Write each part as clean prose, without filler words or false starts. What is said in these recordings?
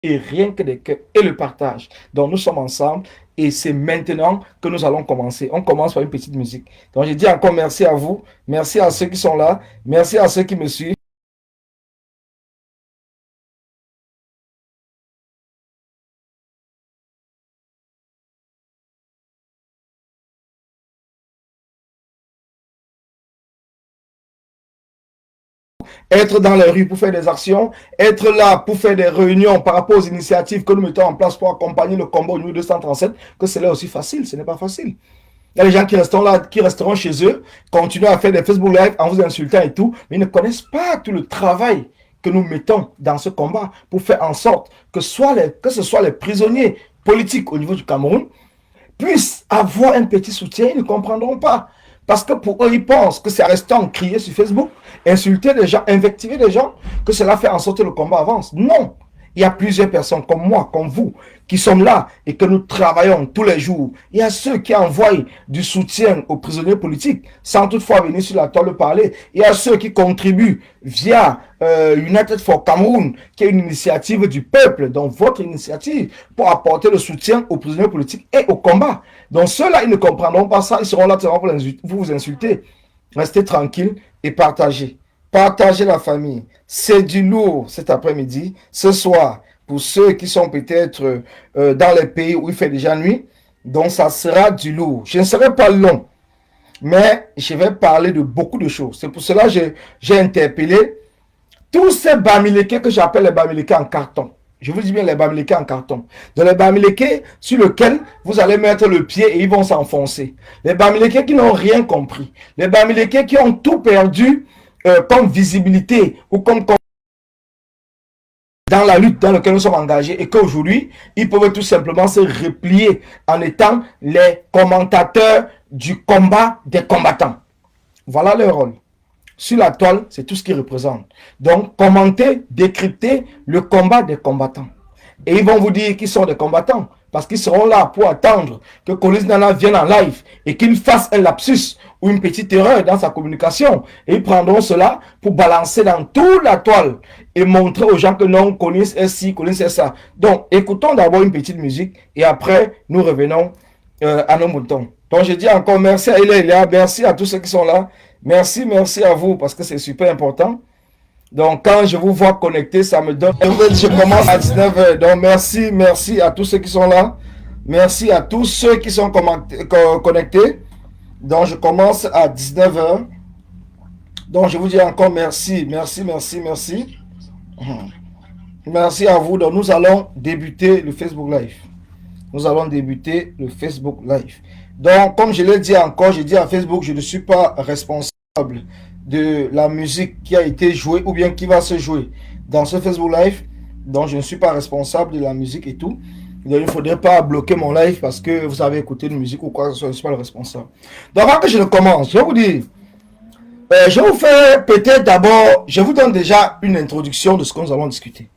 et rien que des cœurs et le partage. Donc nous sommes ensemble et c'est maintenant que nous allons commencer. On commence par une petite musique. Donc je dis encore merci à vous, merci à ceux qui sont là, merci à ceux qui me suivent. Être dans les rues pour faire des actions, être là pour faire des réunions par rapport aux initiatives que nous mettons en place pour accompagner le combat au niveau 237, que c'est là aussi facile, ce n'est pas facile. Il y a des gens qui resteront là, qui resteront chez eux, continuent à faire des Facebook Live en vous insultant et tout, mais ils ne connaissent pas tout le travail que nous mettons dans ce combat pour faire en sorte que ce soit les prisonniers politiques au niveau du Cameroun puissent avoir un petit soutien. Ils ne comprendront pas. Parce que pour eux, ils pensent que c'est restant crier sur Facebook, insulter des gens, invectiver des gens, que cela fait en sorte que le combat avance. Non. Il y a plusieurs personnes comme moi, comme vous, qui sommes là et que nous travaillons tous les jours. Il y a ceux qui envoient du soutien aux prisonniers politiques sans toutefois venir sur la toile parler. Il y a ceux qui contribuent via United for Cameroun, qui est une initiative du peuple, donc votre initiative, pour apporter le soutien aux prisonniers politiques et au combat. Donc ceux-là, ils ne comprendront pas ça, ils seront là pour vous insulter. Restez tranquille et partagez. Partagez la famille. C'est du lourd cet après-midi. Ce soir, pour ceux qui sont peut-être dans les pays où il fait déjà nuit, donc ça sera du lourd. Je ne serai pas long, mais je vais parler de beaucoup de choses. C'est pour cela que j'ai interpellé tous ces bamilekés que j'appelle les bamilekés en carton. Je vous dis bien les bamilekés en carton. Donc les bamilekés sur lesquels vous allez mettre le pied et ils vont s'enfoncer. Les bamilekés qui n'ont rien compris. Les bamilekés qui ont tout perdu comme visibilité ou comme dans la lutte dans laquelle nous sommes engagés et qu'aujourd'hui, ils peuvent tout simplement se replier en étant les commentateurs du combat des combattants. Voilà leur rôle. Sur la toile, c'est tout ce qu'ils représentent. Donc, commenter, décrypter le combat des combattants. Et ils vont vous dire qu'ils sont des combattants. Parce qu'ils seront là pour attendre que Collins Nana vienne en live et qu'il fasse un lapsus ou une petite erreur dans sa communication. Et ils prendront cela pour balancer dans toute la toile et montrer aux gens que non, Collins est ci, Collins est ça. Donc, écoutons d'abord une petite musique et après, nous revenons à nos moutons. Donc, je dis encore merci à Elia, merci à tous ceux qui sont là. Merci, merci à vous parce que c'est super important. Donc, quand je vous vois connecter, ça me donne... Je commence à 19h. Donc, merci, merci à tous ceux qui sont là. Merci à tous ceux qui sont connectés. Donc, je commence à 19h. Donc, je vous dis encore merci, merci, merci, merci. Merci à vous. Donc, nous allons débuter le Facebook Live. Nous allons débuter le Facebook Live. Donc, comme je l'ai dit encore, je dis à Facebook, je ne suis pas responsable de la musique qui a été jouée ou bien qui va se jouer dans ce Facebook Live. Donc, je ne suis pas responsable de la musique et tout. Donc, il ne faudrait pas bloquer mon live parce que vous avez écouté une musique ou quoi que ce soit. Je ne suis pas le responsable. Donc, avant que je ne commence, je vais vous dire, je vais vous faire peut-être d'abord, je vous donne déjà une introduction de ce que nous allons discuter.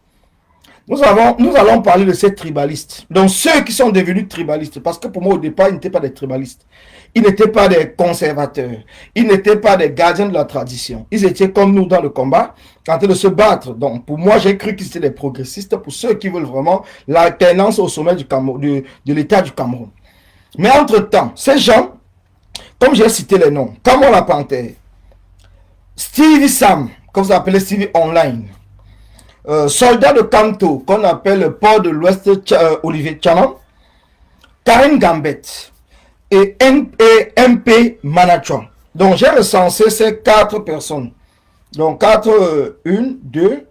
Nous allons parler de ces tribalistes. Donc, ceux qui sont devenus tribalistes. Parce que pour moi, au départ, ils n'étaient pas des tribalistes. Ils n'étaient pas des conservateurs. Ils n'étaient pas des gardiens de la tradition. Ils étaient comme nous dans le combat, en train de se battre. Donc, pour moi, j'ai cru qu'ils étaient des progressistes. Pour ceux qui veulent vraiment l'alternance au sommet de l'État du Cameroun. Mais entre-temps, ces gens, comme j'ai cité les noms, Camon la Panthère, Stevie Sam, comme vous appelez Stevie Online, soldat de Kanto, qu'on appelle le port de l'Ouest Olivier Tchaman, Karine Gambette et MP Manachon. Donc j'ai recensé ces 4 personnes. Donc 4, 1, 2,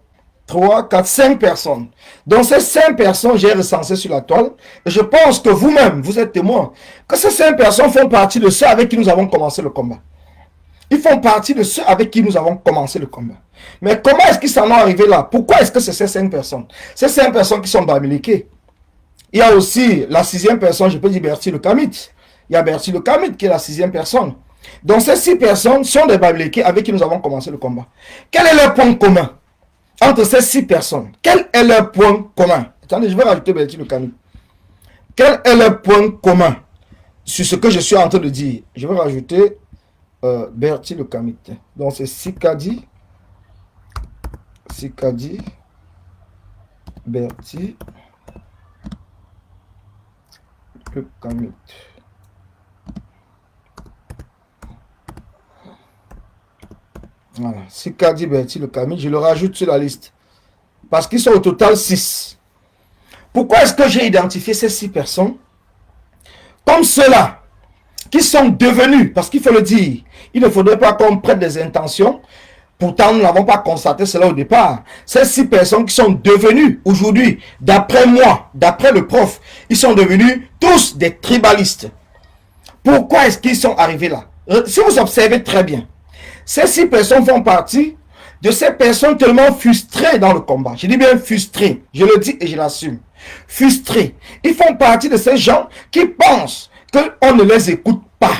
3, 4, 5 personnes. Donc ces 5 personnes, j'ai recensé sur la toile. Et je pense que vous-même, vous êtes témoin, que ces 5 personnes font partie de ceux avec qui nous avons commencé le combat. Ils font partie de ceux avec qui nous avons commencé le combat. Mais comment est-ce qu'ils s'en sont arrivés là? Pourquoi est-ce que c'est ces 5 personnes? Ces 5 personnes qui sont bamilekées. Il y a aussi la 6e personne, je peux dire Bertie le Kamit. Il y a Bertie le Kamit qui est la 6e personne. Donc ces 6 personnes sont des bamilekés avec qui nous avons commencé le combat. Quel est leur point commun entre ces 6 personnes? Quel est leur point commun? Attendez, je vais rajouter Bertie le Kamit. Quel est leur point commun sur ce que je suis en train de dire? Je vais rajouter Bertie le Kamit. Donc c'est Sikadi, Bertie le Camute. Voilà. Si Kadi Bertie le Camute, je le rajoute sur la liste. Parce qu'ils sont au total 6. Pourquoi est-ce que j'ai identifié ces 6 personnes comme ceux-là qui sont devenus, parce qu'il faut le dire, il ne faudrait pas qu'on prête des intentions. Pourtant, nous n'avons pas constaté cela au départ. Ces 6 personnes qui sont devenues aujourd'hui, d'après moi, d'après le prof, ils sont devenus tous des tribalistes. Pourquoi est-ce qu'ils sont arrivés là? Si vous observez très bien, ces 6 personnes font partie de ces personnes tellement frustrées dans le combat. Je dis bien frustrées, je le dis et je l'assume. Frustrés. Ils font partie de ces gens qui pensent qu'on ne les écoute pas,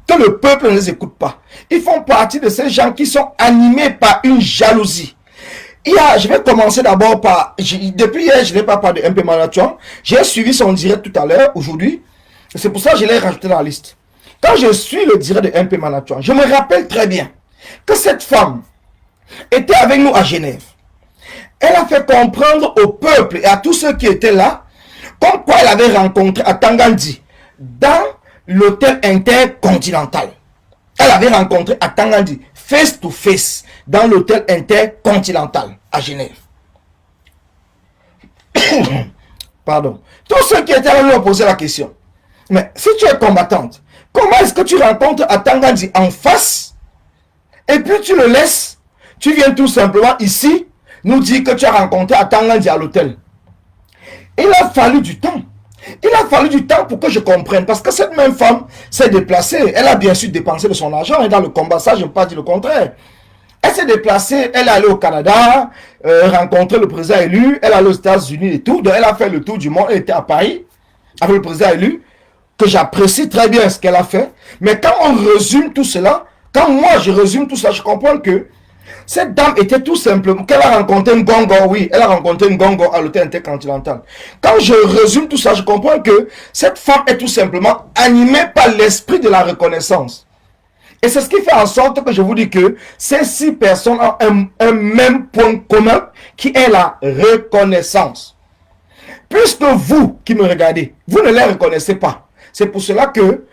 que le peuple ne les écoute pas. Ils font partie de ces gens qui sont animés par une jalousie. Je vais commencer d'abord par, depuis hier, je n'ai pas parlé de MP Manatuan. J'ai suivi son direct tout à l'heure, aujourd'hui. C'est pour ça que je l'ai rajouté dans la liste. Quand je suis le direct de MP Manatuan, je me rappelle très bien que cette femme était avec nous à Genève. Elle a fait comprendre au peuple et à tous ceux qui étaient là, comme quoi elle avait rencontré à Tangandi, dans l'hôtel intercontinental. Elle avait rencontré à Tangandi, face to face, dans l'hôtel intercontinental à Genève. Pardon. Tous ceux qui étaient là lui ont posé la question. Mais si tu es combattante, comment est-ce que tu rencontres à Tangandi en face et puis tu le laisses, tu viens tout simplement ici nous dire que tu as rencontré à Tangandi à l'hôtel? Il a fallu du temps. Il a fallu du temps pour que je comprenne. Parce que cette même femme s'est déplacée. Elle a bien sûr dépensé de son argent. Et dans le combat, ça, je ne peux pas dire le contraire. Elle s'est déplacée. Elle est allée au Canada, rencontrer le président élu. Elle est allée aux États-Unis et tout. Donc, elle a fait le tour du monde. Elle était à Paris avec le président élu. Que j'apprécie très bien ce qu'elle a fait. Mais quand on résume tout cela, quand moi je résume tout ça, je comprends que cette dame était tout simplement, qu'elle a rencontré une gongo, oui, elle a rencontré une gongo à l'hôtel intercontinental. Quand je résume tout ça, je comprends que cette femme est tout simplement animée par l'esprit de la reconnaissance. Et c'est ce qui fait en sorte que je vous dis que ces 6 personnes ont un même point commun qui est la reconnaissance. Puisque vous qui me regardez, vous ne les reconnaissez pas. C'est pour cela que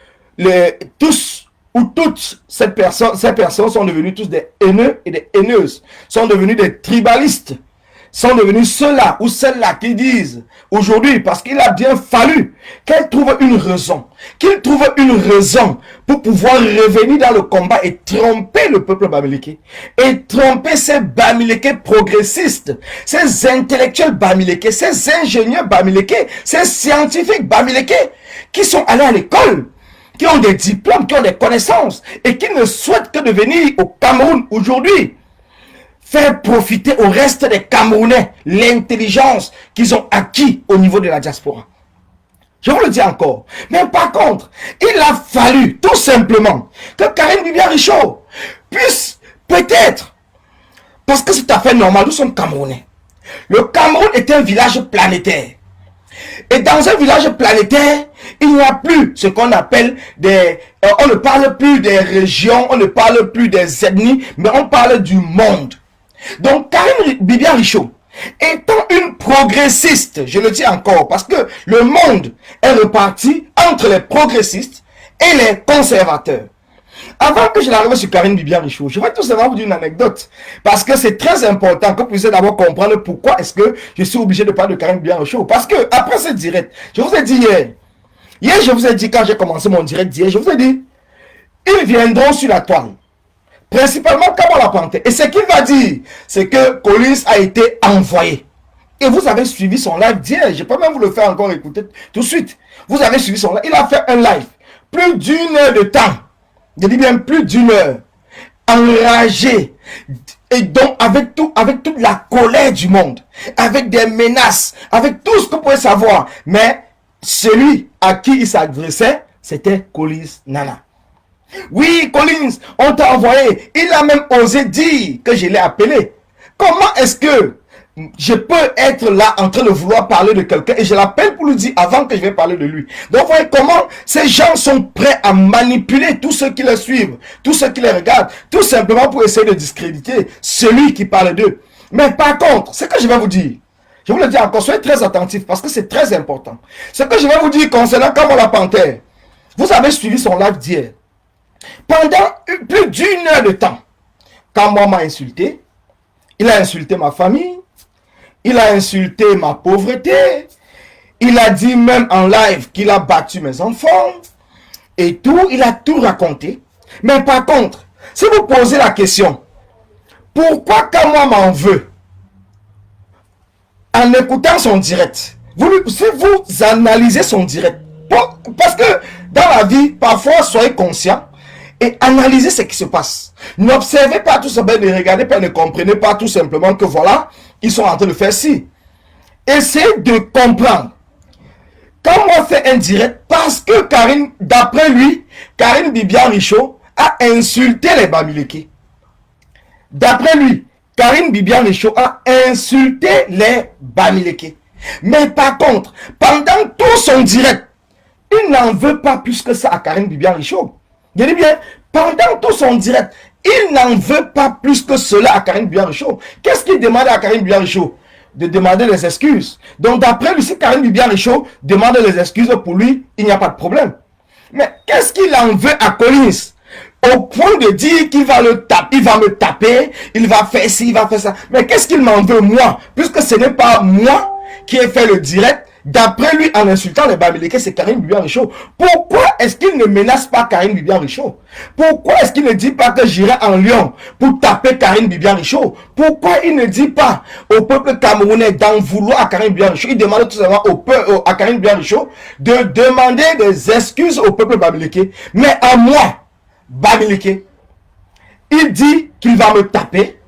tous ou toutes ces personnes sont devenues tous des haineux et des haineuses, sont devenus des tribalistes, sont devenus ceux-là ou celles-là qui disent aujourd'hui, parce qu'il a bien fallu qu'elles trouvent une raison, qu'ils trouvent une raison pour pouvoir revenir dans le combat et tromper le peuple bamileke, et tromper ces bamileke progressistes, ces intellectuels bamileke, ces ingénieurs bamileke, ces scientifiques bamileke qui sont allés à l'école, qui ont des diplômes, qui ont des connaissances et qui ne souhaitent que de venir au Cameroun aujourd'hui faire profiter au reste des Camerounais l'intelligence qu'ils ont acquis au niveau de la diaspora. Je vous le dis encore. Mais par contre, il a fallu tout simplement que Karine Bibia-Richaud puisse peut-être, parce que c'est tout à fait normal, nous sommes Camerounais. Le Cameroun est un village planétaire. Et dans un village planétaire, il n'y a plus ce qu'on appelle des... on ne parle plus des régions, on ne parle plus des ethnies, mais on parle du monde. Donc, Karine Bibia-Richaud, étant une progressiste, je le dis encore, parce que le monde est reparti entre les progressistes et les conservateurs. Avant que je n'arrive sur Karine Bibia-Richaud, je vais tout simplement vous dire une anecdote. Parce que c'est très important que vous puissiez d'abord comprendre pourquoi est-ce que je suis obligé de parler de Karine Bibia-Richaud. Parce que après ce direct, je vous ai dit hier je vous ai dit quand j'ai commencé mon direct d'hier, je vous ai dit, ils viendront sur la toile. Principalement Kamala la Panthère. Et ce qu'il va dire, c'est que Collins a été envoyé. Et vous avez suivi son live d'hier. Je peux même vous le faire encore écouter tout de suite. Vous avez suivi son live. Il a fait un live. Plus d'une heure de temps. Je dis bien plus d'une heure. Enragé. Et donc avec toute la colère du monde. Avec des menaces. Avec tout ce que vous pouvez savoir. Mais celui à qui il s'adressait, c'était Collins Nana. Oui, Collins, on t'a envoyé. Il a même osé dire que je l'ai appelé. Comment est-ce que je peux être là en train de vouloir parler de quelqu'un et je l'appelle pour lui dire avant que je vais parler de lui. Donc vous voyez comment ces gens sont prêts à manipuler tous ceux qui les suivent, tous ceux qui les regardent, tout simplement pour essayer de discréditer celui qui parle d'eux. Mais par contre, ce que je vais vous dire, Je vous le dis encore, soyez très attentifs parce que c'est très important. Ce que je vais vous dire concernant Kamola Panther, vous avez suivi son live d'hier. Pendant plus d'une heure de temps, Kamwa m'a insulté, il a insulté ma famille, il a insulté ma pauvreté, il a dit même en live qu'il a battu mes enfants, et tout, il a tout raconté. Mais par contre, si vous posez la question, pourquoi Kamwa m'en veut? En écoutant son direct, si vous analysez son direct, parce que dans la vie, parfois, soyez conscient et analysez ce qui se passe. N'observez pas tout simplement, ne regardez pas, ne comprenez pas tout simplement que voilà, ils sont en train de faire ci. Essayez de comprendre. Quand on fait un direct, parce que Karine, d'après lui, Karine Bibian Richaud a insulté les Bamileke. D'après lui, Karine Bibian Richaud a insulté les Bamileke. Mais par contre, pendant tout son direct, il n'en veut pas plus que ça à Karine Bibian Richaud. Je dis bien, pendant tout son direct, il n'en veut pas plus que cela à Karine Bibian Richaud. Qu'est-ce qu'il demande à Karine Bibian Richaud? De demander les excuses. Donc d'après lui, si Karine Bibian Richaud demande les excuses pour lui, il n'y a pas de problème. Mais qu'est-ce qu'il en veut à Collins? Au point de dire qu'il va le taper, il va me taper, il va faire ci, il va faire ça. Mais qu'est-ce qu'il m'en veut moi? Puisque ce n'est pas moi qui ai fait le direct, d'après lui, en insultant les Bamileke, c'est Karine Bibian Richaud. Pourquoi est-ce qu'il ne menace pas Karine Bibian Richaud? Pourquoi est-ce qu'il ne dit pas que j'irai en Lyon pour taper Karine Bibian Richaud? Pourquoi il ne dit pas au peuple camerounais d'en vouloir à Karine Bibian Richaud? Il demande tout simplement à Karine Bibian Richaud de demander des excuses au peuple Bamileke. Mais à moi, Bamileke, il dit qu'il va me taper,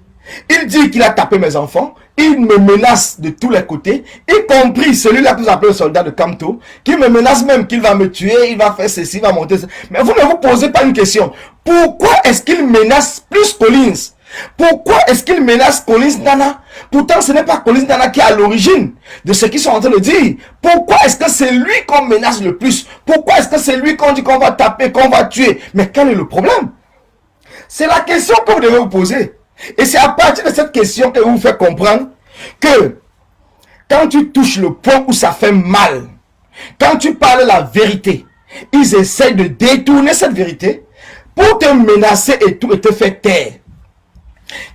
il dit qu'il a tapé mes enfants, il me menace de tous les côtés, y compris celui-là que vous appelez le soldat de Kamto, qui me menace même qu'il va me tuer, il va faire ceci, il va monter ça. Mais vous ne vous posez pas une question. Pourquoi est-ce qu'il menace plus Collins? Pourquoi est-ce qu'il menace Collins Nana? Pourtant, ce n'est pas Collins Nana qui est à l'origine de ce qu'ils sont en train de dire. Pourquoi est-ce que c'est lui qu'on menace le plus? Pourquoi est-ce que c'est lui qu'on dit qu'on va taper, qu'on va tuer? Mais quel est le problème? C'est la question que vous devez vous poser. Et c'est à partir de cette question que vous faites comprendre que quand tu touches le point où ça fait mal, quand tu parles la vérité, ils essaient de détourner cette vérité pour te menacer et tout et te faire taire.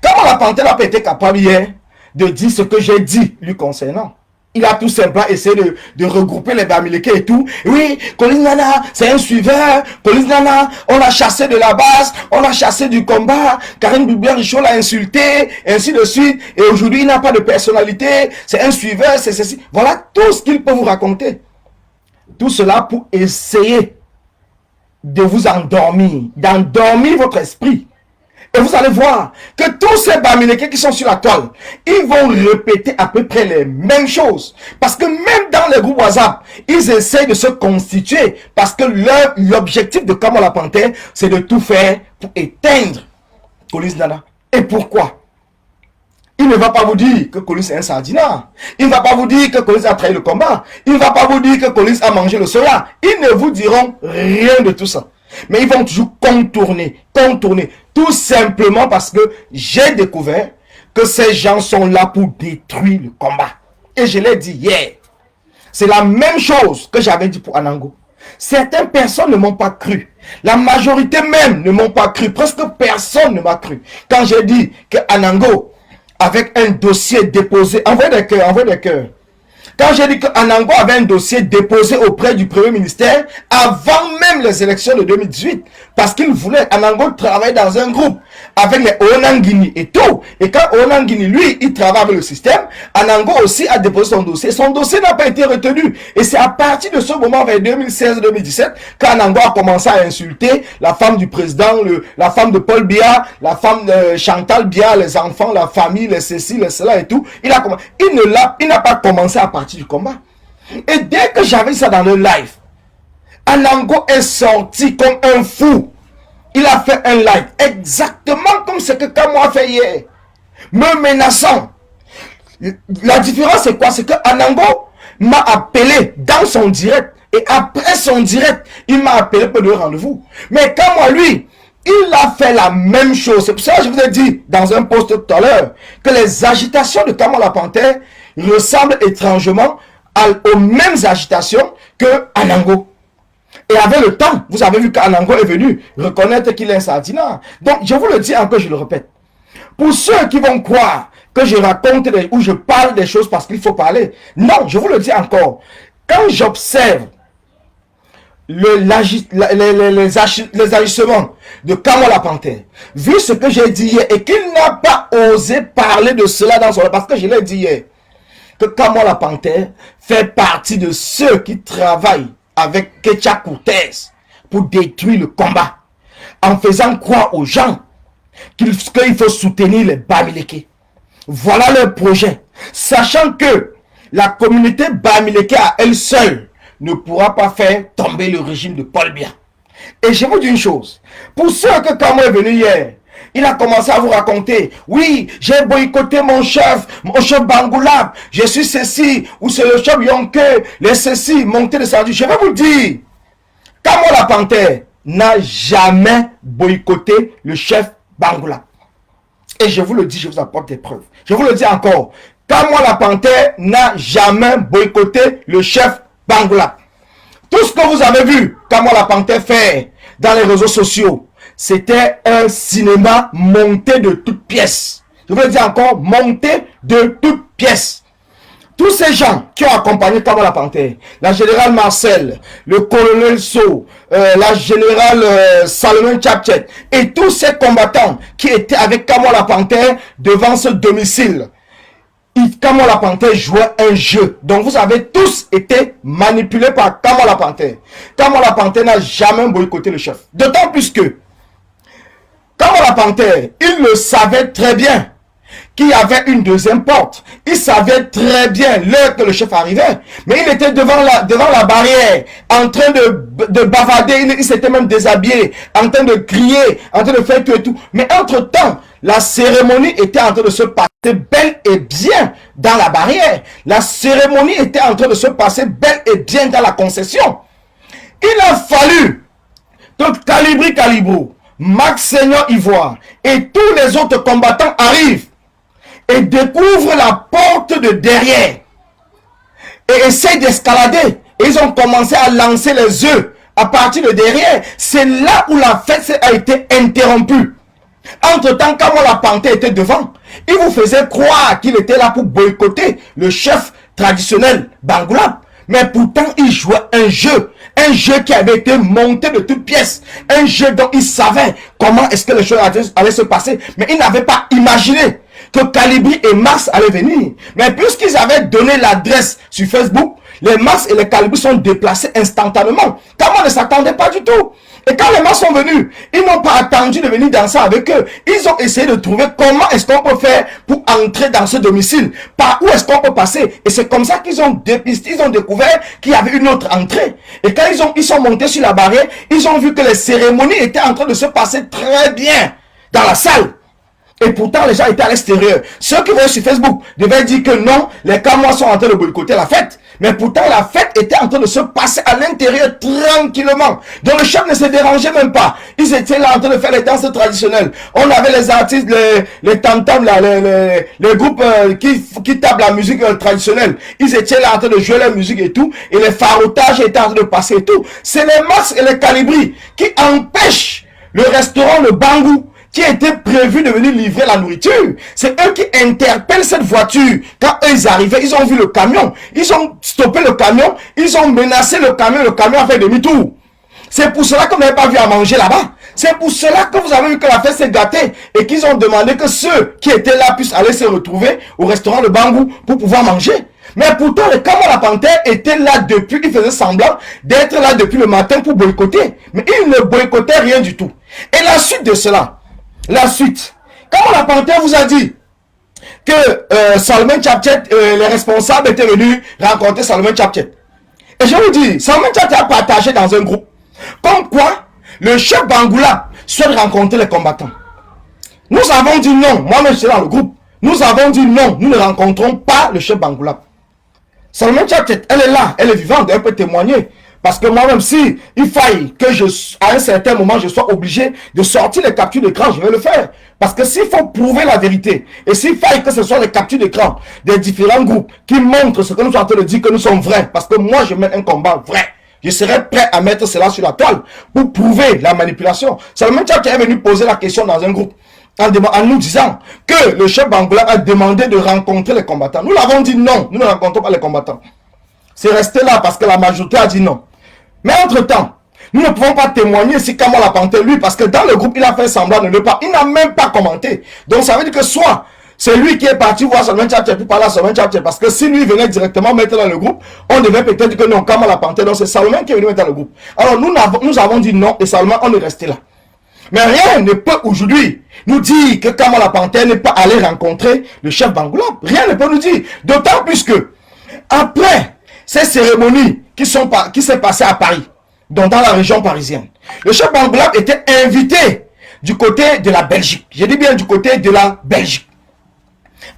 Comment la panthère n'a pas été capable hier de dire ce que j'ai dit lui concernant? Il a tout simplement essayé de regrouper les Bamileke et tout. Oui, Collins Nana, c'est un suiveur. Collins Nana, on l'a chassé de la base, on l'a chassé du combat. Karine Bibian Richaud l'a insulté, ainsi de suite. Et aujourd'hui, il n'a pas de personnalité. C'est un suiveur, c'est ceci. Voilà tout ce qu'il peut vous raconter. Tout cela pour essayer de vous endormir, d'endormir votre esprit. Et vous allez voir que tous ces Bamileke qui sont sur la toile, ils vont répéter à peu près les mêmes choses. Parce que même dans les groupes WhatsApp, ils essayent de se constituer. Parce que l'objectif de Kamwa la Panthère, c'est de tout faire pour éteindre Collins Nana. Et pourquoi? Il ne va pas vous dire que Collins est un sardinat. Il ne va pas vous dire que Collins a trahi le combat. Il ne va pas vous dire que Collins a mangé le soya. Ils ne vous diront rien de tout ça. Mais ils vont toujours contourner. Tout simplement parce que j'ai découvert que ces gens sont là pour détruire le combat. Et je l'ai dit hier. C'est la même chose que j'avais dit pour Anango. Certaines personnes ne m'ont pas cru. La majorité même ne m'ont pas cru. Presque personne ne m'a cru. Quand j'ai dit que Anango, avec un dossier déposé, envoyez des cœurs. Quand j'ai dit que Anango avait un dossier déposé auprès du Premier ministère avant même les élections de 2018, parce qu'il voulait, Anango travailler dans un groupe avec les Onangini et tout. Et quand Onangini, lui, il travaille avec le système, Anango aussi a déposé son dossier. Son dossier n'a pas été retenu. Et c'est à partir de ce moment, vers 2016-2017, qu'Anango a commencé à insulter la femme du président, la femme de Paul Biya, la femme de Chantal Biya, les enfants, la famille, les ceci, les cela et tout. Il n'a pas commencé à partir du combat. Et dès que j'avais ça dans le live, Anango est sorti comme un fou. Il a fait un live exactement comme ce que Kamwa a fait hier, me menaçant. La différence c'est quoi? C'est que Anango m'a appelé dans son direct et après son direct, il m'a appelé pour le rendez-vous. Mais Kamwa, lui, il a fait la même chose. C'est pour ça que je vous ai dit dans un post tout à l'heure que les agitations de Kamwa la Panthère, ressemble étrangement aux mêmes agitations que Anango. Et avec le temps, vous avez vu qu'Anango est venu reconnaître qu'il est un sardinat. Donc, je vous le dis encore, je le répète. Pour ceux qui vont croire que je raconte ou je parle des choses parce qu'il faut parler, non, je vous le dis encore. Quand j'observe les agissements de Kamo la Panthère, vu ce que j'ai dit hier, et qu'il n'a pas osé parler de cela dans son... Parce que je l'ai dit hier, que Kamo la Panthère fait partie de ceux qui travaillent avec Ketia Cortez pour détruire le combat, en faisant croire aux gens qu'il faut soutenir les Bamileke. Voilà leur projet, sachant que la communauté Bamileke à elle seule ne pourra pas faire tomber le régime de Paul Biya. Et je vous dis une chose, pour ceux que Kamo est venu hier, il a commencé à vous raconter, oui, j'ai boycotté mon chef Bangoulab, je suis ceci, ou c'est le chef Yonke, les ceci, monté de Sardu. Je vais vous dire, Kamo la Panthère n'a jamais boycotté le chef Bangoulab. Et je vous le dis, je vous apporte des preuves. Je vous le dis encore, Kamo la Panthère n'a jamais boycotté le chef Bangoulab. Tout ce que vous avez vu Kamo la Panthère faire dans les réseaux sociaux, c'était un cinéma monté de toutes pièces. Je veux dire encore, monté de toutes pièces. Tous ces gens qui ont accompagné Kamo la Panthère, la générale Marcel, le colonel So, la générale Salomon Tchapchet, et tous ces combattants qui étaient avec Kamo la Panthère devant ce domicile, Kamo la Panthère jouait un jeu. Donc vous avez tous été manipulés par Kamo la Panthère. Kamo la Panthère n'a jamais boycotté le chef. D'autant plus que Kamo la Panthère, il le savait très bien qu'il y avait une deuxième porte. Il savait très bien l'heure que le chef arrivait. Mais il était devant la barrière, en train de bavarder. Il s'était même déshabillé, en train de crier, en train de faire tout et tout. Mais entre-temps, la cérémonie était en train de se passer bel et bien dans la barrière. La cérémonie était en train de se passer bel et bien dans la concession. Il a fallu que Calibro, Max Seigneur Ivoire et tous les autres combattants arrivent et découvrent la porte de derrière et essayent d'escalader. Et ils ont commencé à lancer les œufs à partir de derrière. C'est là où la fête a été interrompue. Entre-temps, Kamo la Panthère était devant. Il vous faisait croire qu'il était là pour boycotter le chef traditionnel Bangoulab. Mais pourtant, il jouait un jeu qui avait été monté de toutes pièces. Un jeu dont il savait comment est-ce que les choses allaient se passer. Mais il n'avait pas imaginé que Calibri et Max allaient venir. Mais puisqu'ils avaient donné l'adresse sur Facebook, les Max et les Calibri sont déplacés instantanément. Kamo ne s'attendait pas du tout. Et quand les Max sont venus, ils n'ont pas attendu de venir danser avec eux. Ils ont essayé de trouver comment est-ce qu'on peut faire pour entrer dans ce domicile. Par où est-ce qu'on peut passer. Et c'est comme ça qu'ils ont dépisté, ils ont découvert qu'il y avait une autre entrée. Et quand ils sont montés sur la barrière, ils ont vu que les cérémonies étaient en train de se passer très bien dans la salle. Et pourtant, les gens étaient à l'extérieur. Ceux qui voyaient sur Facebook devaient dire que non, les Kamois sont en train de boycotter la fête. Mais pourtant, la fête était en train de se passer à l'intérieur tranquillement. Donc le chef ne se dérangeait même pas. Ils étaient là en train de faire les danses traditionnelles. On avait les artistes, les tam-tams, les groupes qui tapent la musique traditionnelle. Ils étaient là en train de jouer la musique et tout. Et les farotages étaient en train de passer et tout. C'est les Max et les Calibri qui empêchent le restaurant Le Bangou, qui était prévu de venir livrer la nourriture. C'est eux qui interpellent cette voiture. Quand eux ils arrivaient, ils ont vu le camion. Ils ont stoppé le camion. Ils ont menacé le camion a fait demi-tour. C'est pour cela que vous n'avez pas vu à manger là-bas. C'est pour cela que vous avez vu que la fête s'est gâtée et qu'ils ont demandé que ceux qui étaient là puissent aller se retrouver au restaurant Le Bangou pour pouvoir manger. Mais pourtant, les Kamo la Panthère étaient là depuis, ils faisaient semblant d'être là depuis le matin pour boycotter. Mais ils ne boycottaient rien du tout. Et la suite de cela, Kamo la Panthère vous a dit que Salomon Tchapchet, les responsables étaient venus rencontrer Salomon Tchapchet. Et je vous dis, Salomon Tchapchet a partagé dans un groupe comme quoi le chef Bangoulab souhaite rencontrer les combattants. Nous avons dit non, moi-même je suis dans le groupe. Nous avons dit non, nous ne rencontrons pas le chef Bangoulab. Salomon Tchapchet, elle est là, elle est vivante, elle peut témoigner. Parce que moi-même, si il faille que à un certain moment, je sois obligé de sortir les captures d'écran, je vais le faire. Parce que s'il faut prouver la vérité, et s'il faille que ce soit les captures d'écran des différents groupes qui montrent ce que nous sommes en train de dire, que nous sommes vrais, parce que moi, je mène un combat vrai. Je serais prêt à mettre cela sur la toile pour prouver la manipulation. C'est le même qui est venu poser la question dans un groupe en nous disant que le chef Bangoula a demandé de rencontrer les combattants. Nous l'avons dit non, nous ne rencontrons pas les combattants. C'est resté là parce que la majorité a dit non. Mais entre-temps, nous ne pouvons pas témoigner si Kamala Panté, lui, parce que dans le groupe, il a fait semblant de ne pas, il n'a même pas commenté. Donc ça veut dire que soit c'est lui qui est parti voir Salman Tchatché, puis parler à Salman Tchatché, parce que si lui venait directement mettre dans le groupe, on devait peut-être dire que non, Kamala Panté, donc c'est Salman qui est venu mettre dans le groupe. Alors nous avons dit non, et Salman, on est resté là. Mais rien ne peut aujourd'hui nous dire que Kamala Panté n'est pas allé rencontrer le chef Bangoula. Rien ne peut nous dire. D'autant plus que, après ces cérémonies qui s'est passées à Paris, donc dans la région parisienne, le chef Bangoula était invité du côté de la Belgique. Je dis bien du côté de la Belgique.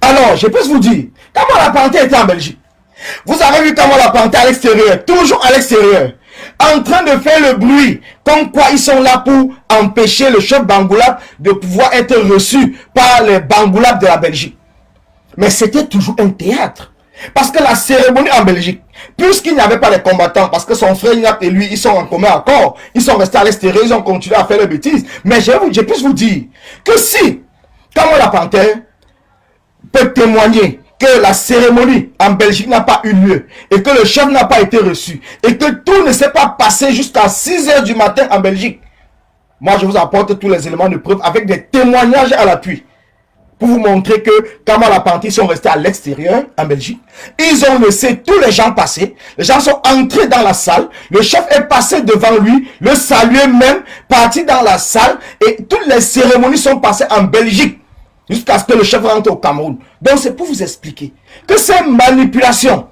Alors, je peux vous dire, Kamala Panté était en Belgique. Vous avez vu Kamala Panté à l'extérieur, toujours à l'extérieur, en train de faire le bruit, comme quoi ils sont là pour empêcher le chef Bangoula de pouvoir être reçu par les Bangoulabs de la Belgique. Mais c'était toujours un théâtre. Parce que la cérémonie en Belgique, puisqu'il n'y avait pas de combattants, parce que son frère Ignat et lui, ils sont en commun accord, ils sont restés à l'extérieur, ils ont continué à faire les bêtises. Mais je peux vous dire que si Kamala Panté peut témoigner que la cérémonie en Belgique n'a pas eu lieu et que le chef n'a pas été reçu et que tout ne s'est pas passé jusqu'à 6 h du matin en Belgique, moi je vous apporte tous les éléments de preuve avec des témoignages à l'appui pour vous montrer que Kamala Panté sont restés à l'extérieur en Belgique. Ils ont laissé tous les gens passer. Les gens sont entrés dans la salle. Le chef est passé devant lui, le saluer même, parti dans la salle et toutes les cérémonies sont passées en Belgique jusqu'à ce que le chef rentre au Cameroun. Donc c'est pour vous expliquer que ces manipulations,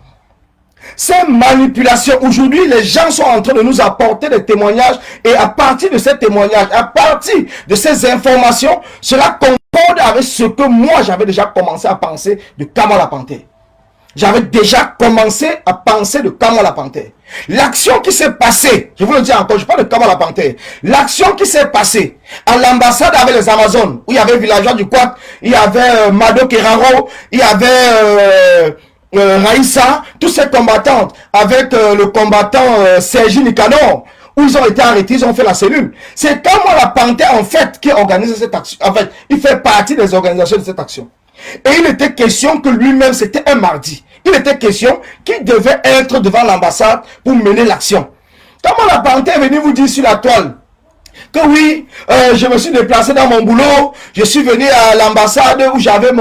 aujourd'hui les gens sont en train de nous apporter des témoignages et à partir de ces témoignages, à partir de ces informations, cela concorde avec ce que moi j'avais déjà commencé à penser de Kamala Panté. J'avais déjà commencé à penser de Kamala Panté. L'action qui s'est passée, je vous le dis encore, je parle de Kamala Panté. L'action qui s'est passée à l'ambassade avec les Amazones, où il y avait Villageois du Quac, il y avait Mado Keraro, il y avait Raïssa, tous ces combattantes, avec le combattant Sergi Nicanor, où ils ont été arrêtés, ils ont fait la cellule. C'est Kamala Panté en fait qui organise cette action. En fait, il fait partie des organisations de cette action. Et il était question que lui-même, c'était un mardi. Il était question qu'il devait être devant l'ambassade pour mener l'action. Kamala Panté est venu vous dire sur la toile que oui, je me suis déplacé dans mon boulot, je suis venu à l'ambassade où j'avais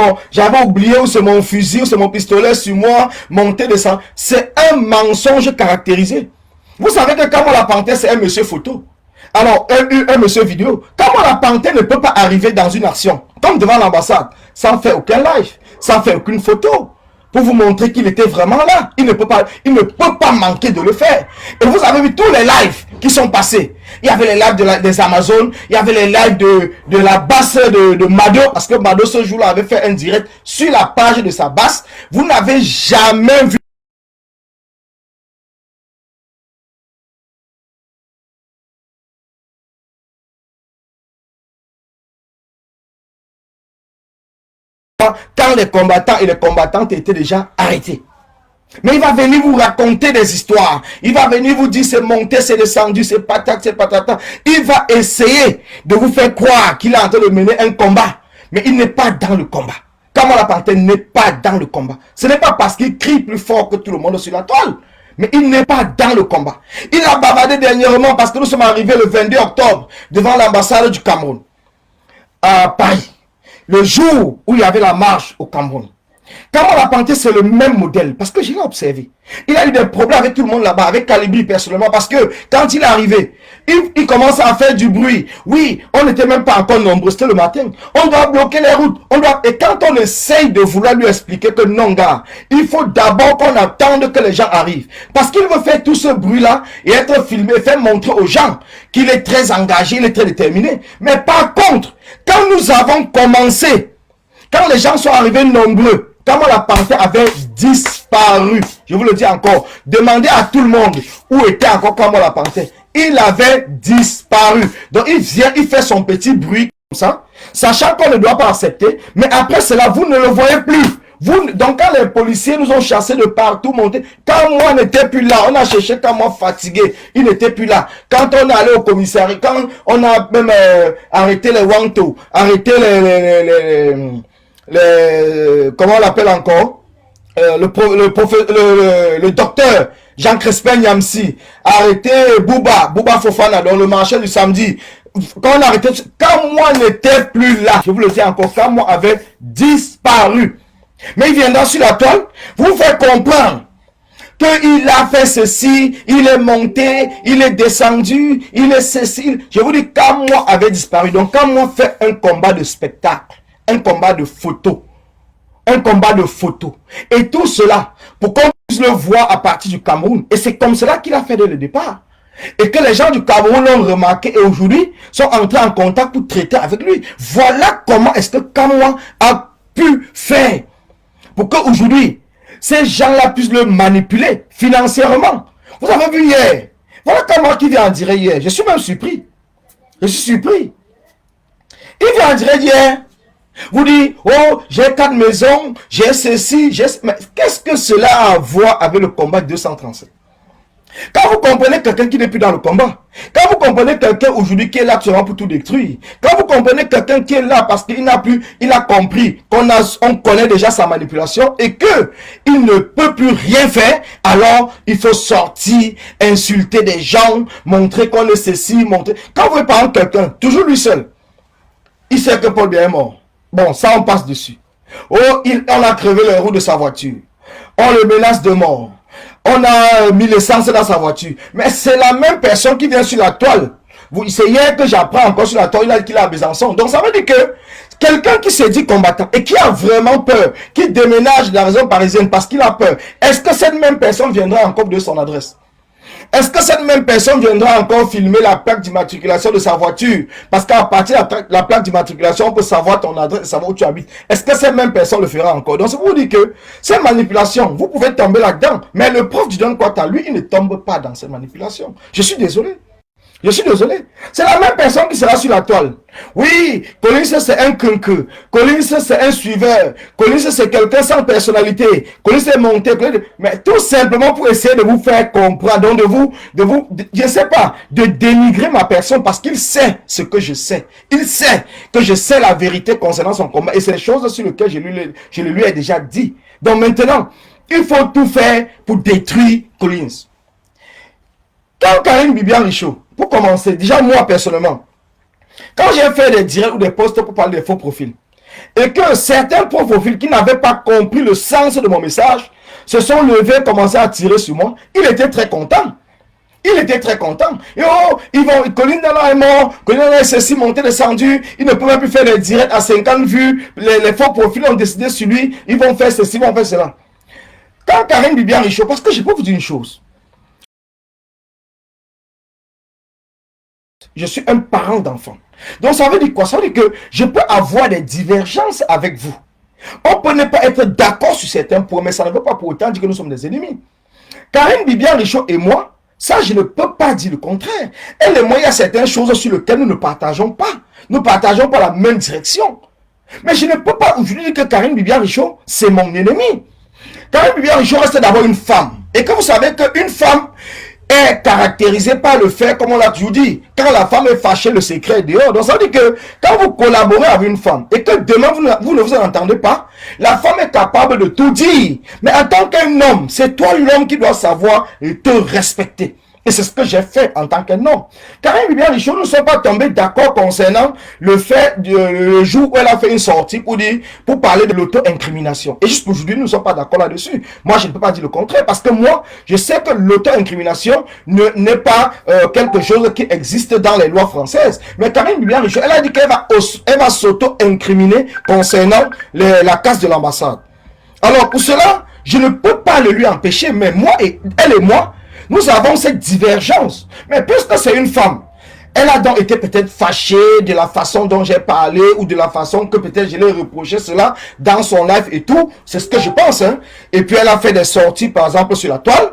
oublié où c'est mon fusil, où c'est mon pistolet sur moi, monté, descend. C'est un mensonge caractérisé. Vous savez que Kamala Panté, c'est un monsieur photo. Alors, un monsieur vidéo. Kamala Panté ne peut pas arriver dans une action, comme devant l'ambassade, sans faire aucun live, sans faire aucune photo, pour vous montrer qu'il était vraiment là. Il ne peut pas manquer de le faire. Et vous avez vu tous les lives qui sont passés. Il y avait les lives des Amazones, il y avait les lives de la basse de Mado, parce que Mado ce jour-là avait fait un direct sur la page de sa basse. Vous n'avez jamais vu quand les combattants et les combattantes étaient déjà arrêtés. Mais il va venir vous raconter des histoires. Il va venir vous dire c'est monté, c'est descendu, c'est patate, c'est patata. Il va essayer de vous faire croire qu'il est en train de mener un combat. Mais il n'est pas dans le combat. Kamala Panté n'est pas dans le combat. Ce n'est pas parce qu'il crie plus fort que tout le monde sur la toile. Mais il n'est pas dans le combat. Il a bavardé dernièrement parce que nous sommes arrivés le 22 octobre devant l'ambassade du Cameroun à Paris. Le jour où il y avait la marche au Cameroun. Kamala Panté, c'est le même modèle, parce que je l'ai observé. Il a eu des problèmes avec tout le monde là-bas, avec Calibri personnellement, parce que quand il est arrivé, il commence à faire du bruit. Oui, on n'était même pas encore nombreux, c'était le matin. On doit bloquer les routes. Et quand on essaye de vouloir lui expliquer que non, gars, il faut d'abord qu'on attende que les gens arrivent. Parce qu'il veut faire tout ce bruit-là et être filmé, faire montrer aux gens qu'il est très engagé, il est très déterminé. Mais par contre, quand nous avons commencé, quand les gens sont arrivés nombreux, Kamala Panté avait disparu. Je vous le dis encore. Demandez à tout le monde où était encore Kamwa la panthère. Il avait disparu. Donc il vient, il fait son petit bruit comme ça, sachant qu'on ne doit pas accepter. Mais après cela, vous ne le voyez plus. Donc quand les policiers nous ont chassés de partout, montés, quand moi n'était plus là, on a cherché quand moi fatigué, il n'était plus là. Quand on est allé au commissariat, quand on a même arrêté les Wanto, arrêté les comment on l'appelle encore, le docteur Jean Crespin Yamsi, arrêté Bouba Fofana dans le marché du samedi. Quand on a arrêté, quand moi n'était plus là, je vous le dis encore, quand moi avait disparu. Mais il viendra sur la toile, vous fait comprendre qu'il a fait ceci, il est monté, il est descendu, il est ceci. Je vous dis, quand moi avait disparu, donc quand moi fait un combat de spectacle, un combat de photo, et tout cela, pour qu'on puisse le voir à partir du Cameroun. Et c'est comme cela qu'il a fait dès le départ. Et que les gens du Cameroun l'ont remarqué et aujourd'hui sont entrés en contact pour traiter avec lui. Voilà comment est-ce que Kamwa a pu faire pour qu'aujourd'hui, ces gens-là puissent le manipuler financièrement. Vous avez vu hier. Voilà comment il vient en direct hier. Je suis même surpris. Je suis surpris. Il vient en direct hier. Vous dites, oh, j'ai 4 maisons, j'ai ceci, j'ai... Mais qu'est-ce que cela a à voir avec le combat 237? Quand vous comprenez quelqu'un qui n'est plus dans le combat, quand vous comprenez quelqu'un aujourd'hui qui est là seulement pour tout détruire, quand vous comprenez quelqu'un qui est là parce qu'il n'a plus, il a compris on connaît déjà sa manipulation et que il ne peut plus rien faire, alors il faut sortir, insulter des gens, montrer qu'on est ceci, montrer. Quand vous voyez par exemple quelqu'un, toujours lui seul, il sait que Paul Biya est mort. Bon, ça on passe dessus. Oh, on a crevé les roues de sa voiture. On le menace de mort. On a mis l'essence dans sa voiture. Mais c'est la même personne qui vient sur la toile. C'est hier que j'apprends encore sur la toile, il a dit qu'il est à Besançon. Donc ça veut dire que quelqu'un qui se dit combattant et qui a vraiment peur, qui déménage de la région parisienne parce qu'il a peur, est-ce que cette même personne viendra encore de son adresse? Est-ce que cette même personne viendra encore filmer la plaque d'immatriculation de sa voiture? Parce qu'à partir de la plaque d'immatriculation, on peut savoir ton adresse, savoir où tu habites. Est-ce que cette même personne le fera encore? Donc, c'est pour vous dire que ces manipulations, vous pouvez tomber là-dedans. Mais le prof du Don Kwata, lui, il ne tombe pas dans ces manipulations. Je suis désolé. Je suis désolé. C'est la même personne qui sera sur la toile. Oui, Collins c'est un quinqueux. Collins c'est un suiveur. Collins c'est quelqu'un sans personnalité. Collins est monté. Mais tout simplement pour essayer de vous faire comprendre. Donc je ne sais pas, de dénigrer ma personne parce qu'il sait ce que je sais. Il sait que je sais la vérité concernant son combat. Et c'est les choses sur lesquelles je lui ai déjà dit. Donc maintenant, il faut tout faire pour détruire Collins. Quand Karine Bibian-Richaud, pour commencer, déjà moi personnellement, quand j'ai fait des directs ou des posts pour parler des faux profils, et que certains faux profils qui n'avaient pas compris le sens de mon message, se sont levés et commencé à tirer sur moi, il était très content. Il était très content. Et oh, Colin Dana est mort, Colin Dana est ceci, monté, descendu, il ne peut même plus faire des directs à 50 vues, les faux profils ont décidé sur lui, ils vont faire ceci, ils vont faire cela. Quand Karine Bibian-Richaud, parce que je peux vous dire une chose, je suis un parent d'enfant. Donc ça veut dire quoi? Ça veut dire que je peux avoir des divergences avec vous. On peut ne pas être d'accord sur certains points, mais ça ne veut pas pour autant dire que nous sommes des ennemis. Karine Bibian-Richaud et moi, ça je ne peux pas dire le contraire. Elle et moi, il y a certaines choses sur lesquelles nous ne partageons pas. Nous ne partageons pas la même direction. Mais je ne peux pas aujourd'hui dire que Karine Bibian-Richaud, c'est mon ennemi. Karine Bibian-Richaud reste d'abord une femme. Et que vous savez qu'une femme est caractérisée par le fait, comme on l'a toujours dit, quand la femme est fâchée, le secret est dehors. Donc ça veut dire que quand vous collaborez avec une femme et que demain vous ne vous entendez pas, la femme est capable de tout dire. Mais en tant qu'un homme, c'est toi l'homme qui doit savoir te respecter. Et c'est ce que j'ai fait en tant qu'un homme. Karine Bibian-Richaud, nous ne sommes pas tombés d'accord concernant le fait, le jour où elle a fait une sortie pour parler de l'auto-incrimination. Et juste aujourd'hui, nous ne sommes pas d'accord là-dessus. Moi, je ne peux pas dire le contraire parce que moi, je sais que l'auto-incrimination n'est pas quelque chose qui existe dans les lois françaises. Mais Karine Bibian-Richaud, elle a dit qu'elle va s'auto-incriminer concernant la casse de l'ambassade. Alors, pour cela, je ne peux pas le lui empêcher, mais moi, elle et moi, nous avons cette divergence. Mais puisque c'est une femme, Elle a donc été peut-être fâchée de la façon dont j'ai parlé ou de la façon que peut-être je l'ai reproché cela dans son live et tout. C'est ce que je pense. Hein. Et puis elle a fait des sorties, par exemple, sur la toile,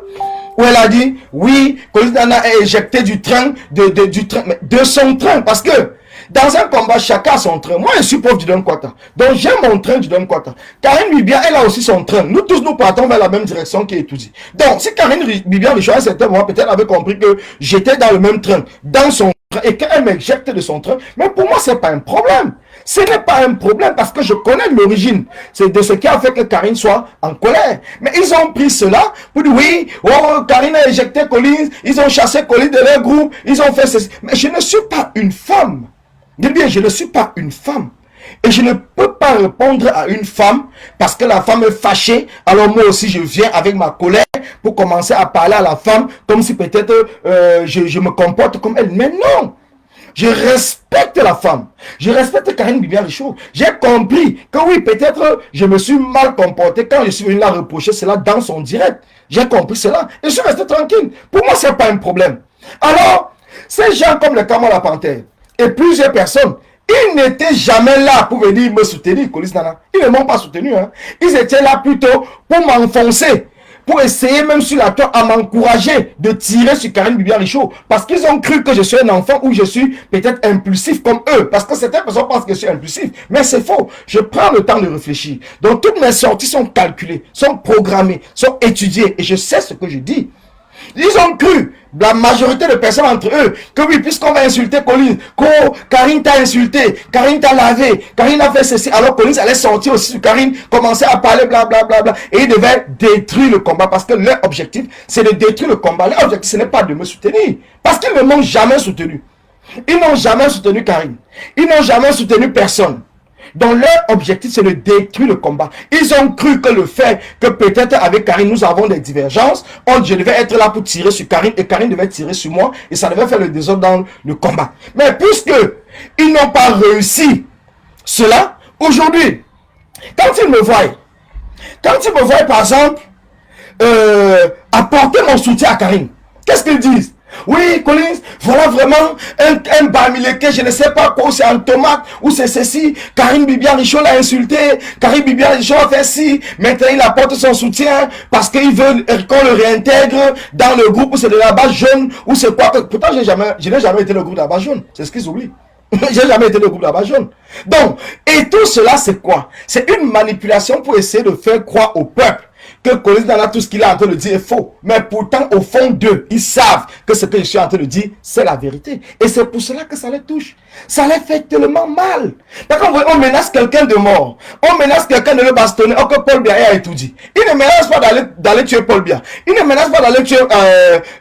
où elle a dit, oui, Collins Nana est éjecté du train, de son train, parce que dans un combat, chacun a son train. Moi, je suis pauvre du Don Kwata. Donc, j'ai mon train du Don Kwata. Karine Bibian, elle a aussi son train. Nous tous, nous partons vers la même direction qui est étudiée. Donc, si Karine Bibian, à un certain moment, peut-être avait compris que j'étais dans le même train, dans son train, et qu'elle m'éjecte de son train, mais pour moi, c'est pas un problème. Ce n'est pas un problème parce que je connais l'origine. C'est de ce qui a fait que Karine soit en colère. Mais ils ont pris cela pour dire oui, oh, Karine a éjecté Collins, ils ont chassé Collins de leur groupe, ils ont fait ceci. Mais je ne suis pas une femme. Dites bien, je ne suis pas une femme. Et je ne peux pas répondre à une femme parce que la femme est fâchée. Alors moi aussi, je viens avec ma colère pour commencer à parler à la femme comme si peut-être je me comporte comme elle. Mais non! Je respecte la femme. Je respecte Karine Bibian Richaud. J'ai compris que oui, peut-être je me suis mal comporté quand je suis venu la reprocher cela dans son direct. J'ai compris cela et je suis resté tranquille. Pour moi, ce n'est pas un problème. Alors, ces gens comme le Kama la Panthère et plusieurs personnes, ils n'étaient jamais là pour venir me soutenir, Collins Nana. Ils ne m'ont pas soutenu. Hein. Ils étaient là plutôt pour m'enfoncer, pour essayer même sur la toile à m'encourager de tirer sur Karine Bibian Richaud. Parce qu'ils ont cru que je suis un enfant ou je suis peut-être impulsif comme eux. Parce que certaines personnes pensent que je suis impulsif. Mais c'est faux. Je prends le temps de réfléchir. Donc toutes mes sorties sont calculées, sont programmées, sont étudiées. Et je sais ce que je dis. Ils ont cru, la majorité de personnes entre eux, que oui, puisqu'on va insulter Collins, Karine t'a insulté, Karine t'a lavé, Karine a fait ceci, alors Collins allait sortir aussi sur Karine, commencer à parler blablabla, et ils devaient détruire le combat, parce que leur objectif, c'est de détruire le combat. Leur objectif, ce n'est pas de me soutenir, parce qu'ils ne m'ont jamais soutenu. Ils n'ont jamais soutenu Karine. Ils n'ont jamais soutenu personne. Donc leur objectif, c'est de détruire le combat. Ils ont cru que le fait que peut-être avec Karine, nous avons des divergences, je devais être là pour tirer sur Karine et Karine devait tirer sur moi et ça devait faire le désordre dans le combat. Mais puisque ils n'ont pas réussi cela, aujourd'hui, quand ils me voient par exemple apporter mon soutien à Karine, qu'est-ce qu'ils disent? Oui, Collins, voilà vraiment un bamileke, je ne sais pas quoi, c'est un tomate, ou c'est ceci. Karine Bibian Richaud l'a insulté, Karine Bibian Richaud a fait ci, maintenant il apporte son soutien parce qu'il veut qu'on le réintègre dans le groupe où c'est de la base jaune, ou c'est quoi. Pourtant, je n'ai jamais été le groupe de la base jaune, c'est ce qu'ils oublient. J'ai jamais été le groupe de la base jaune. Donc, et tout cela, c'est quoi? C'est une manipulation pour essayer de faire croire au peuple que Collins Nana, tout ce qu'il est en train de dire est faux. Mais pourtant, au fond d'eux, ils savent que ce que je suis en train de dire, c'est la vérité. Et c'est pour cela que ça les touche. Ça les fait tellement mal. D'accord, on menace quelqu'un de mort. On menace quelqu'un de le bastonner. Oh, que Paul Biya a tout dit. Il ne menace pas d'aller tuer Paul Biya. Il ne menace pas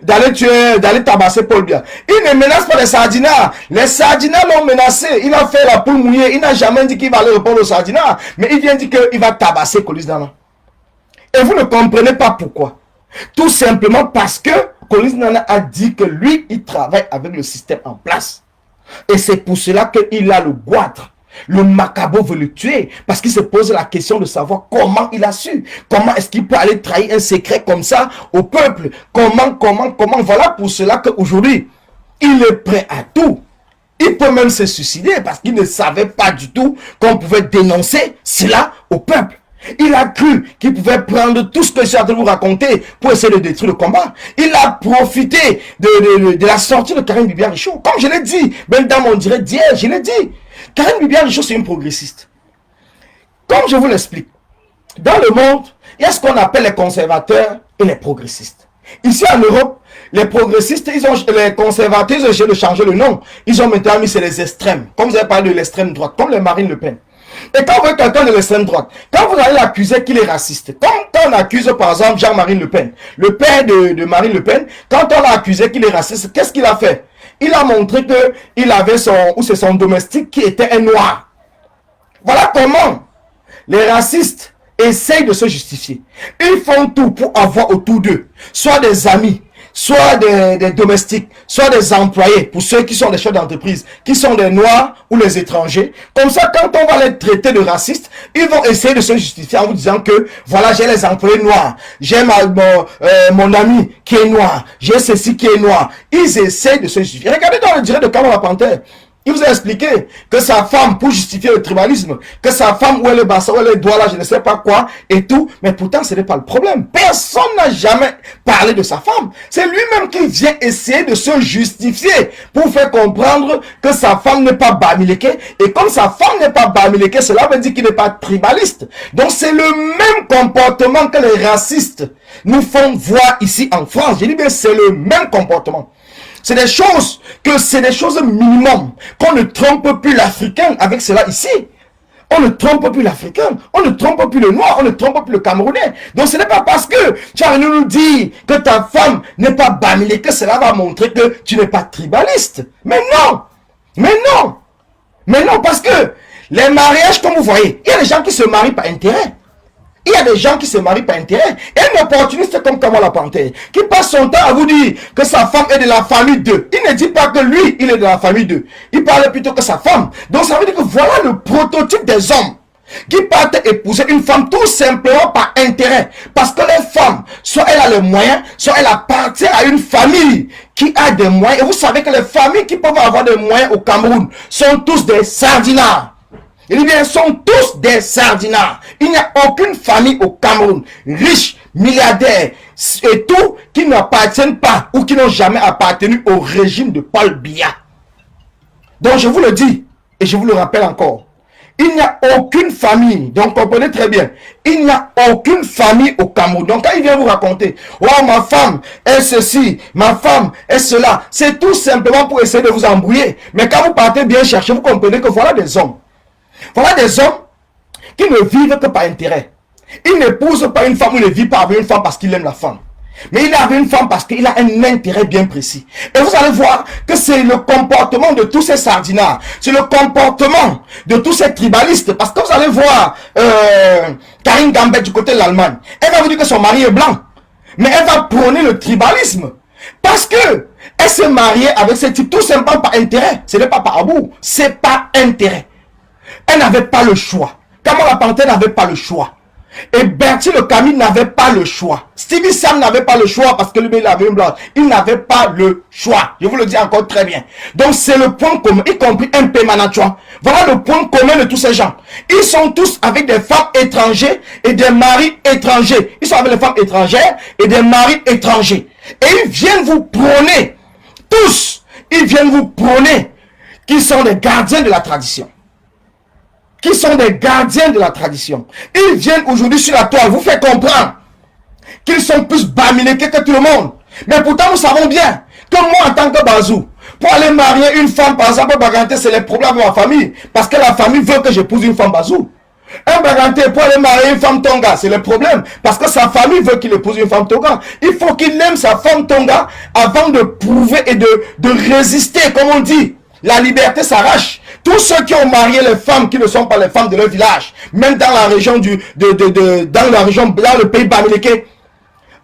d'aller tabasser Paul Biya. Il ne menace pas les Sardinats. Les Sardinats l'ont menacé. Il a fait la poule mouillée. Il n'a jamais dit qu'il va aller répondre aux Sardinats. Mais il vient dire qu'il va tabasser Collins Nana. Et vous ne comprenez pas pourquoi. Tout simplement parce que Collins Nana a dit que lui, il travaille avec le système en place. Et c'est pour cela qu'il a le goitre. Le macabre veut le tuer parce qu'il se pose la question de savoir comment il a su. Comment est-ce qu'il peut aller trahir un secret comme ça au peuple? Comment? Voilà pour cela qu'aujourd'hui, il est prêt à tout. Il peut même se suicider parce qu'il ne savait pas du tout qu'on pouvait dénoncer cela au peuple. Il a cru qu'il pouvait prendre tout ce que je suis en train de vous raconter pour essayer de détruire le combat. Il a profité de la sortie de Karine Bibian Richaud. Comme je l'ai dit, même dans mon direct d'hier, je l'ai dit. Karine Bibian Richaud, c'est une progressiste. Comme je vous l'explique, dans le monde, il y a ce qu'on appelle les conservateurs et les progressistes. Ici en Europe, les progressistes, les conservateurs, ils ont essayé de changer le nom. Ils ont maintenant mis c'est les extrêmes. Comme vous avez parlé de l'extrême droite, comme les Marine Le Pen. Et quand vous voyez quelqu'un de l'extrême droite, quand vous allez l'accuser qu'il est raciste, comme quand on accuse par exemple Jean-Marie Le Pen, le père de Marine Le Pen, quand on l'a accusé qu'il est raciste, qu'est-ce qu'il a fait? Il a montré qu'il avait c'est son domestique qui était un noir. Voilà comment les racistes essayent de se justifier. Ils font tout pour avoir autour d'eux soit des amis, soit des domestiques, soit des employés, pour ceux qui sont des chefs d'entreprise, qui sont des noirs ou les étrangers. Comme ça, quand on va les traiter de racistes, ils vont essayer de se justifier en vous disant que, voilà, j'ai les employés noirs, j'ai mon ami qui est noir, j'ai ceci qui est noir. Ils essaient de se justifier. Regardez dans le direct de Kamala Panther. Il vous a expliqué que sa femme, pour justifier le tribalisme, que sa femme, où elle est basse, où elle est doigt là, je ne sais pas quoi, et tout, mais pourtant ce n'est pas le problème. Personne n'a jamais parlé de sa femme. C'est lui-même qui vient essayer de se justifier pour faire comprendre que sa femme n'est pas bamileke, et comme sa femme n'est pas bamileke, cela veut dire qu'il n'est pas tribaliste. Donc c'est le même comportement que les racistes nous font voir ici en France. Je dis bien, c'est le même comportement. C'est des choses minimum, qu'on ne trompe plus l'Africain avec cela ici. On ne trompe plus l'Africain, on ne trompe plus le Noir, on ne trompe plus le Camerounais. Donc ce n'est pas parce que tu as nous dire que ta femme n'est pas bamilée que cela va montrer que tu n'es pas tribaliste. Mais non, mais non, mais non, parce que les mariages, comme vous voyez, il y a des gens qui se marient par intérêt. Il y a des gens qui se marient par intérêt. Et un opportuniste comme Kamala Panther, qui passe son temps à vous dire que sa femme est de la famille d'eux. Il ne dit pas que lui, il est de la famille d'eux. Il parle plutôt que sa femme. Donc ça veut dire que voilà le prototype des hommes qui partent épouser une femme tout simplement par intérêt. Parce que les femmes, soit elle a les moyens, soit elle appartient à une famille qui a des moyens. Et vous savez que les familles qui peuvent avoir des moyens au Cameroun sont tous des sardinards. Eh bien, sont tous des sardinards. Il n'y a aucune famille au Cameroun, riche, milliardaire et tout, qui n'appartiennent pas ou qui n'ont jamais appartenu au régime de Paul Biya. Donc, je vous le dis, et je vous le rappelle encore, il n'y a aucune famille, donc comprenez très bien, il n'y a aucune famille au Cameroun. Donc, quand il vient vous raconter, oh, ma femme est ceci, ma femme est cela, c'est tout simplement pour essayer de vous embrouiller. Mais quand vous partez bien chercher, vous comprenez que voilà des hommes. Voilà des hommes qui ne vivent que par intérêt. Ils n'épousent pas une femme ou ne vivent pas avec une femme parce qu'il aime la femme. Mais il est avec une femme parce qu'il a un intérêt bien précis. Et vous allez voir que c'est le comportement de tous ces sardinards. C'est le comportement de tous ces tribalistes. Parce que vous allez voir Karine Gambet du côté de l'Allemagne. Elle va vous dire que son mari est blanc. Mais elle va prôner le tribalisme. Parce que elle s'est mariée avec ce type tout simplement par intérêt. Ce n'est pas par amour. C'est par intérêt. Elle n'avait pas le choix. Kamala Panther n'avait pas le choix. Et Bertie Le Camus n'avait pas le choix. Stevie Sam n'avait pas le choix parce que lui, il avait une blanche. Il n'avait pas le choix. Je vous le dis encore très bien. Donc, c'est le point commun, y compris MP Manachua. Voilà le point commun de tous ces gens. Ils sont tous avec des femmes étrangères et des maris étrangers. Ils sont avec des femmes étrangères et des maris étrangers. Et ils viennent vous prôner, tous, ils viennent vous prôner qu'ils sont des gardiens de la tradition. Qui sont des gardiens de la tradition. Ils viennent aujourd'hui sur la toile vous faire comprendre qu'ils sont plus bamilekés que tout le monde. Mais pourtant, nous savons bien que moi, en tant que Bazou, pour aller marier une femme, par exemple, Baganté, c'est les problèmes de ma famille. Parce que la famille veut que j'épouse une femme Bazou. Un Baganté, pour aller marier une femme Tonga, c'est le problème. Parce que sa famille veut qu'il épouse une femme Tonga. Il faut qu'il aime sa femme Tonga avant de prouver et de résister, comme on dit. La liberté s'arrache. Tous ceux qui ont marié les femmes qui ne sont pas les femmes de leur village, même dans la région dans le pays bamileke,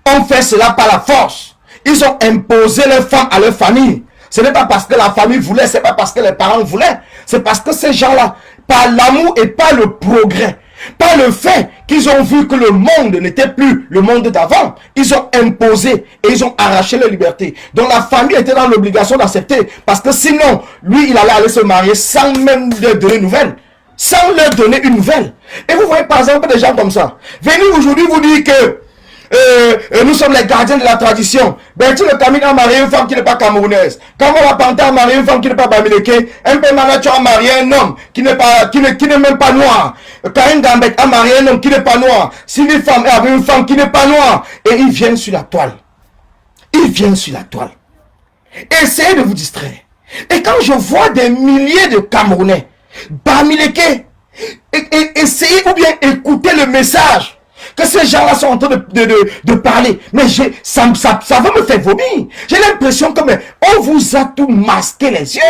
ont fait cela par la force. Ils ont imposé les femmes à leur famille. Ce n'est pas parce que la famille voulait, c'est pas parce que les parents voulaient. C'est parce que ces gens-là, par l'amour et par le progrès, par le fait qu'ils ont vu que le monde n'était plus le monde d'avant, ils ont imposé et ils ont arraché leur liberté. Donc la famille était dans l'obligation d'accepter, parce que sinon, lui, il allait aller se marier sans même leur donner une nouvelle. Sans leur donner une nouvelle. Et vous voyez par exemple des gens comme ça. Venez aujourd'hui vous dire que nous sommes les gardiens de la tradition. Bertie Le Camus a marié une femme qui n'est pas camerounaise. Kamala Panther a marié une femme qui n'est pas bamileke. MP Manachua a marié un homme qui n'est même pas noir. Karine Gambet a marié un homme qui n'est pas noir. Sylvie Femme a marié une femme qui n'est pas noire. Et ils viennent sur la toile. Ils viennent sur la toile. Essayez de vous distraire. Et quand je vois des milliers de Camerounais bamileke, essayez ou bien écoutez le message que ces gens-là sont en train de parler. Mais ça va me faire vomir. J'ai l'impression que on vous a tout masqué les yeux.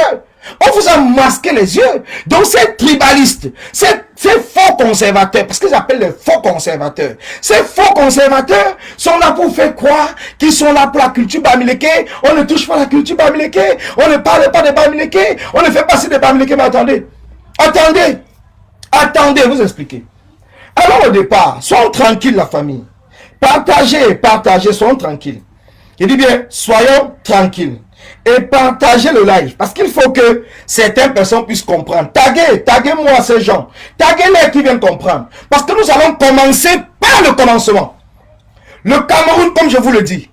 On vous a masqué les yeux. Donc ces tribalistes, ces faux conservateurs, parce qu'ils appellent les faux conservateurs, ces faux conservateurs sont là pour faire croire qu'ils sont là pour la culture bamileke. On ne touche pas la culture bamileke. On ne parle pas des bamileke. On ne fait pas ci des bamileke. Mais attendez. Attendez, vous expliquez. Alors au départ, soyons tranquilles la famille. Partagez, soyons tranquilles. Je dis bien, soyons tranquilles. Et partagez le live. Parce qu'il faut que certaines personnes puissent comprendre. Taguez-moi ces gens. Taguez-les qui viennent comprendre. Parce que nous allons commencer par le commencement. Le Cameroun, comme je vous le dis,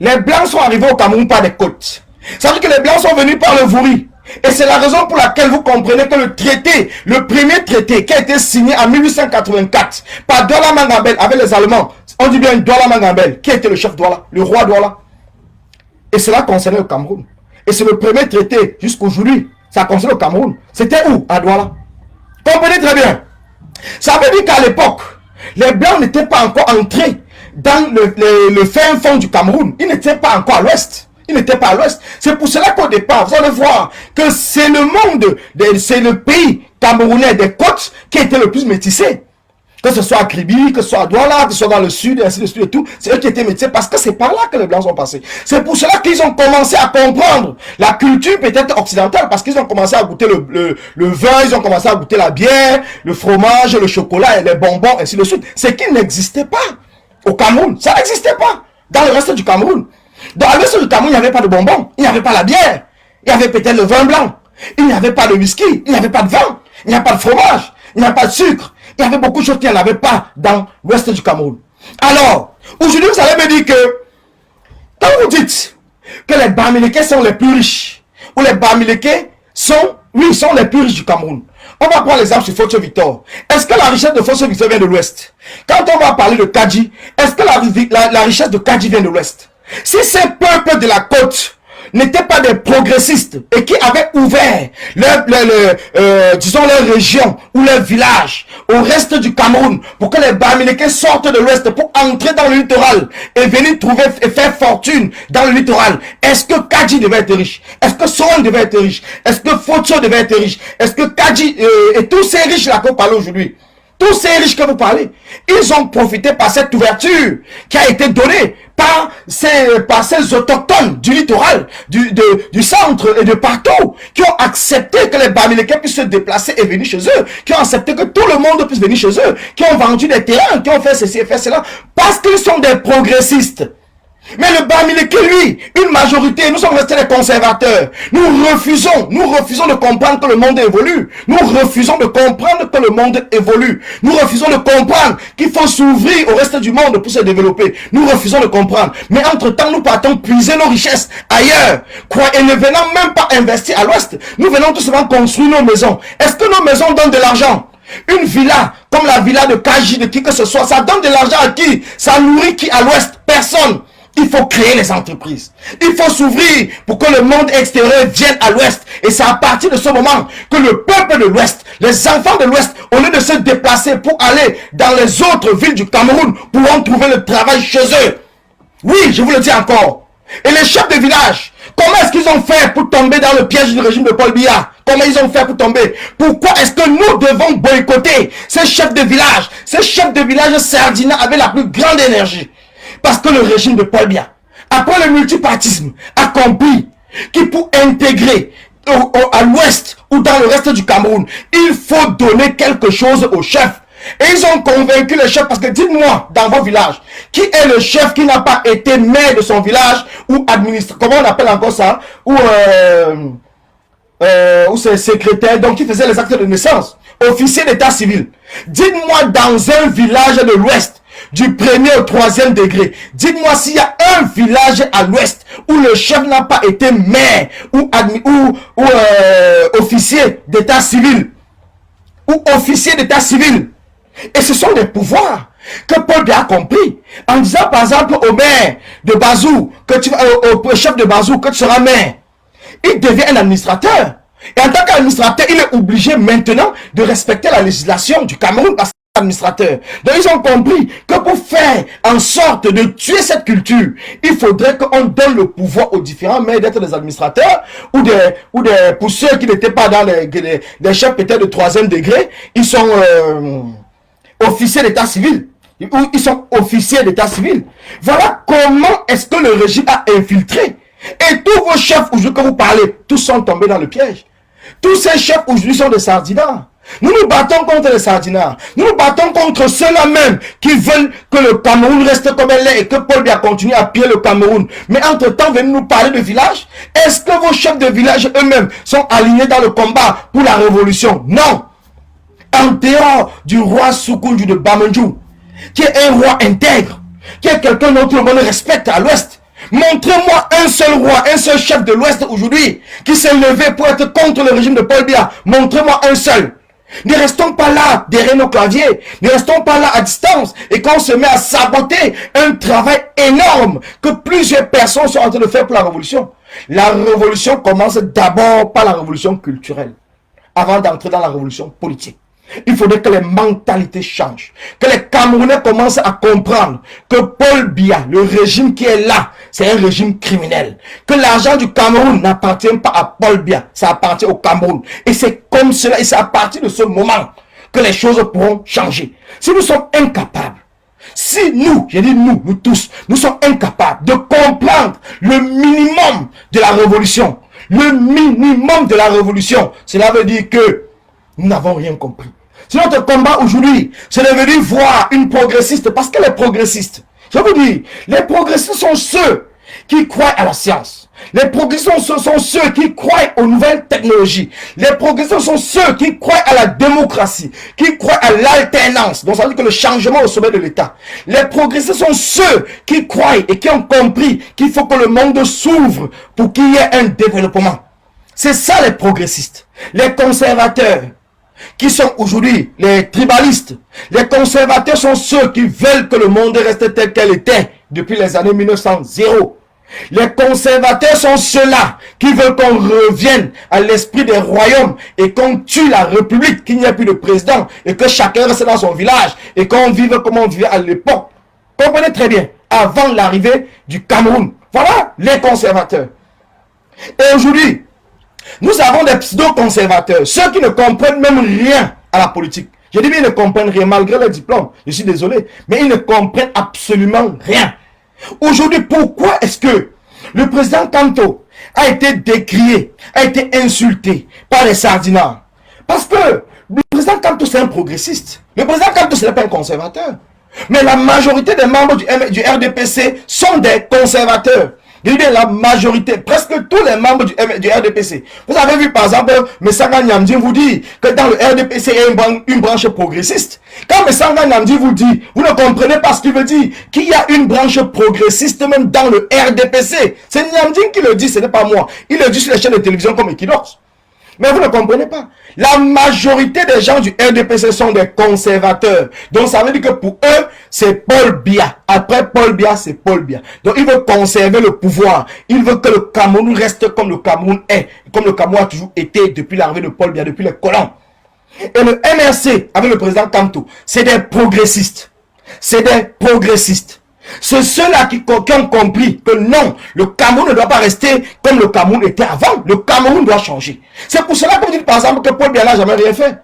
les Blancs sont arrivés au Cameroun par des côtes. Ça veut dire que les Blancs sont venus par le Vouri. Et c'est la raison pour laquelle vous comprenez que le traité, le premier traité qui a été signé en 1884 par Douala Mangambel avec les Allemands, on dit bien Douala Mangambel, qui était le chef Douala, le roi Douala. Et cela concernait le Cameroun. Et c'est le premier traité jusqu'aujourd'hui. Ça concerne le Cameroun. C'était où? À Douala. Comprenez très bien. Ça veut dire qu'à l'époque, les Blancs n'étaient pas encore entrés dans le fin fond du Cameroun. Ils n'étaient pas encore à l'ouest. Ils n'étaient pas à l'ouest. C'est pour cela qu'au départ, vous allez voir que c'est le monde, c'est le pays camerounais des côtes qui était le plus métissé. Que ce soit à Kribi, que ce soit à Douala, que ce soit dans le sud, et ainsi de suite et tout, c'est eux qui étaient métissés parce que c'est par là que les Blancs sont passés. C'est pour cela qu'ils ont commencé à comprendre la culture peut-être occidentale, parce qu'ils ont commencé à goûter le vin, ils ont commencé à goûter la bière, le fromage, le chocolat, et les bonbons, et ainsi de suite. C'est qui n'existait pas au Cameroun. Ça n'existait pas dans le reste du Cameroun. Dans le reste du Cameroun, il n'y avait pas de bonbons, il n'y avait pas la bière, il y avait peut-être le vin blanc, il n'y avait pas de whisky, il n'y avait pas de vin, il n'y avait pas de fromage, il n'y avait pas de sucre. Il y avait beaucoup de choses qu'il n'y en avait pas dans l'ouest du Cameroun. Alors, aujourd'hui, vous allez me dire que, quand vous dites que les Bamileke sont les plus riches, ou les Bamileke sont, oui, sont les plus riches du Cameroun, on va prendre l'exemple sur Fosso Victor. Est-ce que la richesse de Fosso Victor vient de l'ouest? Quand on va parler de Kadji, est-ce que la richesse de Kadji vient de l'ouest? Si ces peuples de la côte n'étaient pas des progressistes et qui avaient ouvert disons leur région ou leur village au reste du Cameroun pour que les Bamileke sortent de l'ouest pour entrer dans le littoral et venir trouver et faire fortune dans le littoral, est-ce que Kadji devait être riche? Est-ce que Soron devait être riche? Est-ce que Fosso devait être riche? Est-ce que Kadji et tous ces riches là qu'on parle aujourd'hui, tous ces riches que vous parlez, ils ont profité par cette ouverture qui a été donnée par ces autochtones du littoral, du centre et de partout, qui ont accepté que les Bamileke puissent se déplacer et venir chez eux, qui ont accepté que tout le monde puisse venir chez eux, qui ont vendu des terrains, qui ont fait ceci et fait cela, parce qu'ils sont des progressistes. Mais le Bamileke, lui, une majorité, nous sommes restés des conservateurs. Nous refusons de comprendre que le monde évolue. Nous refusons de comprendre que le monde évolue. Nous refusons de comprendre qu'il faut s'ouvrir au reste du monde pour se développer. Nous refusons de comprendre. Mais entre-temps, nous partons puiser nos richesses ailleurs. Quoi, et ne venons même pas investir à l'ouest. Nous venons tout simplement construire nos maisons. Est-ce que nos maisons donnent de l'argent? Une villa, comme la villa de Kadji, de qui que ce soit, ça donne de l'argent à qui? Ça nourrit qui à l'ouest? Personne. Il faut créer les entreprises. Il faut s'ouvrir pour que le monde extérieur vienne à l'ouest. Et c'est à partir de ce moment que le peuple de l'ouest, les enfants de l'ouest, au lieu de se déplacer pour aller dans les autres villes du Cameroun, pourront trouver le travail chez eux. Oui, je vous le dis encore. Et les chefs de village, comment est-ce qu'ils ont fait pour tomber dans le piège du régime de Paul Biya? Comment ils ont fait pour tomber? Pourquoi est-ce que nous devons boycotter ces chefs de village? Ces chefs de village Sardina avaient la plus grande énergie. Parce que le régime de Paul Biya, après le multipartisme, a compris que pour intégrer à l'ouest ou dans le reste du Cameroun, il faut donner quelque chose aux chefs. Et ils ont convaincu les chefs, parce que dites-moi, dans vos villages, qui est le chef qui n'a pas été maire de son village ou administrateur, comment on appelle encore ça, ou c'est secrétaire, donc qui faisait les actes de naissance, officier d'état civil. Dites-moi dans un village de l'ouest, du 1er au 3e degré, dites-moi s'il y a un village à l'ouest où le chef n'a pas été maire ou officier d'état civil ou officier d'état civil. Et ce sont des pouvoirs que Paul Biya a compris en disant par exemple au maire de Bazou, au chef de Bazou que tu seras maire. Il devient un administrateur. Et en tant qu'administrateur, il est obligé maintenant de respecter la législation du Cameroun parce administrateurs. Donc ils ont compris que pour faire en sorte de tuer cette culture, il faudrait qu'on donne le pouvoir aux différents maires d'être des administrateurs ou pour ceux qui n'étaient pas dans les chefs peut-être de 3e degré, ils sont officiers d'état civil. Ils sont officiers d'état civil. Voilà comment est-ce que le régime a infiltré. Et tous vos chefs aujourd'hui que vous parlez, tous sont tombés dans le piège. Tous ces chefs aujourd'hui sont des sardinards. Nous nous battons contre les sardinards. Nous nous battons contre ceux-là même qui veulent que le Cameroun reste comme elle est et que Paul Biya continue à piller le Cameroun. Mais entre-temps, venez nous parler de village. Est-ce que vos chefs de village eux-mêmes sont alignés dans le combat pour la révolution? Non. En dehors du roi Soukoundjou de Bamendjou, qui est un roi intègre, qui est quelqu'un dont tout le monde respecte à l'ouest. Montrez-moi un seul roi, un seul chef de l'ouest aujourd'hui qui s'est levé pour être contre le régime de Paul Biya. Montrez-moi un seul. Ne restons pas là derrière nos claviers, ne restons pas là à distance et qu'on se met à saboter un travail énorme que plusieurs personnes sont en train de faire pour la révolution. La révolution commence d'abord par la révolution culturelle avant d'entrer dans la révolution politique. Il faudrait que les mentalités changent, que les Camerounais commencent à comprendre que Paul Biya, le régime qui est là, c'est un régime criminel. Que l'argent du Cameroun n'appartient pas à Paul Biya, ça appartient au Cameroun. Et c'est comme cela, et c'est à partir de ce moment que les choses pourront changer. Si nous sommes incapables, si nous, j'ai dit nous tous, nous sommes incapables de comprendre le minimum de la révolution, le minimum de la révolution, cela veut dire que nous n'avons rien compris. C'est notre combat aujourd'hui, c'est de venir voir une progressiste, parce qu'elle est progressiste. Je vous dis, les progressistes sont ceux qui croient à la science. Les progressistes sont ceux qui croient aux nouvelles technologies. Les progressistes sont ceux qui croient à la démocratie, qui croient à l'alternance. Donc ça veut dire que le changement au sommet de l'État. Les progressistes sont ceux qui croient et qui ont compris qu'il faut que le monde s'ouvre pour qu'il y ait un développement. C'est ça les progressistes. Les conservateurs, qui sont aujourd'hui les tribalistes. Les conservateurs sont ceux qui veulent que le monde reste tel qu'elle était depuis les années 1900. Les conservateurs sont ceux-là qui veulent qu'on revienne à l'esprit des royaumes et qu'on tue la République, qu'il n'y ait plus de président et que chacun reste dans son village et qu'on vive comme on vivait à l'époque. Comprenez très bien, avant l'arrivée du Cameroun. Voilà les conservateurs. Et aujourd'hui, nous avons des pseudo-conservateurs, ceux qui ne comprennent même rien à la politique. Je dis bien, ils ne comprennent rien, malgré leur diplôme. Je suis désolé, mais ils ne comprennent absolument rien. Aujourd'hui, pourquoi est-ce que le président Kanto a été décrié, a été insulté par les sardinards? Parce que le président Kanto, c'est un progressiste. Le président Kanto, ce n'est pas un conservateur. Mais la majorité des membres du RDPC sont des conservateurs. Je dis bien la majorité, presque tous les membres du RDPC. Vous avez vu par exemple, Messanga Nyamdi vous dit que dans le RDPC, il y a une branche progressiste. Quand Messanga Nyamdi vous dit, vous ne comprenez pas ce qu'il veut dire, qu'il y a une branche progressiste même dans le RDPC. C'est Nyamdi qui le dit, ce n'est pas moi. Il le dit sur les chaînes de télévision comme Equinox. Mais vous ne comprenez pas. La majorité des gens du RDPC sont des conservateurs. Donc ça veut dire que pour eux, c'est Paul Biya. Après Paul Biya, c'est Paul Biya. Donc ils veulent conserver le pouvoir. Ils veulent que le Cameroun reste comme le Cameroun est. Comme le Cameroun a toujours été depuis l'arrivée de Paul Biya, depuis les colons. Et le MRC, avec le président Kanto, c'est des progressistes. C'est des progressistes. C'est ceux-là qui ont compris que non, le Cameroun ne doit pas rester comme le Cameroun était avant. Le Cameroun doit changer. C'est pour cela que vous dites par exemple que Paul Biya n'a jamais rien fait.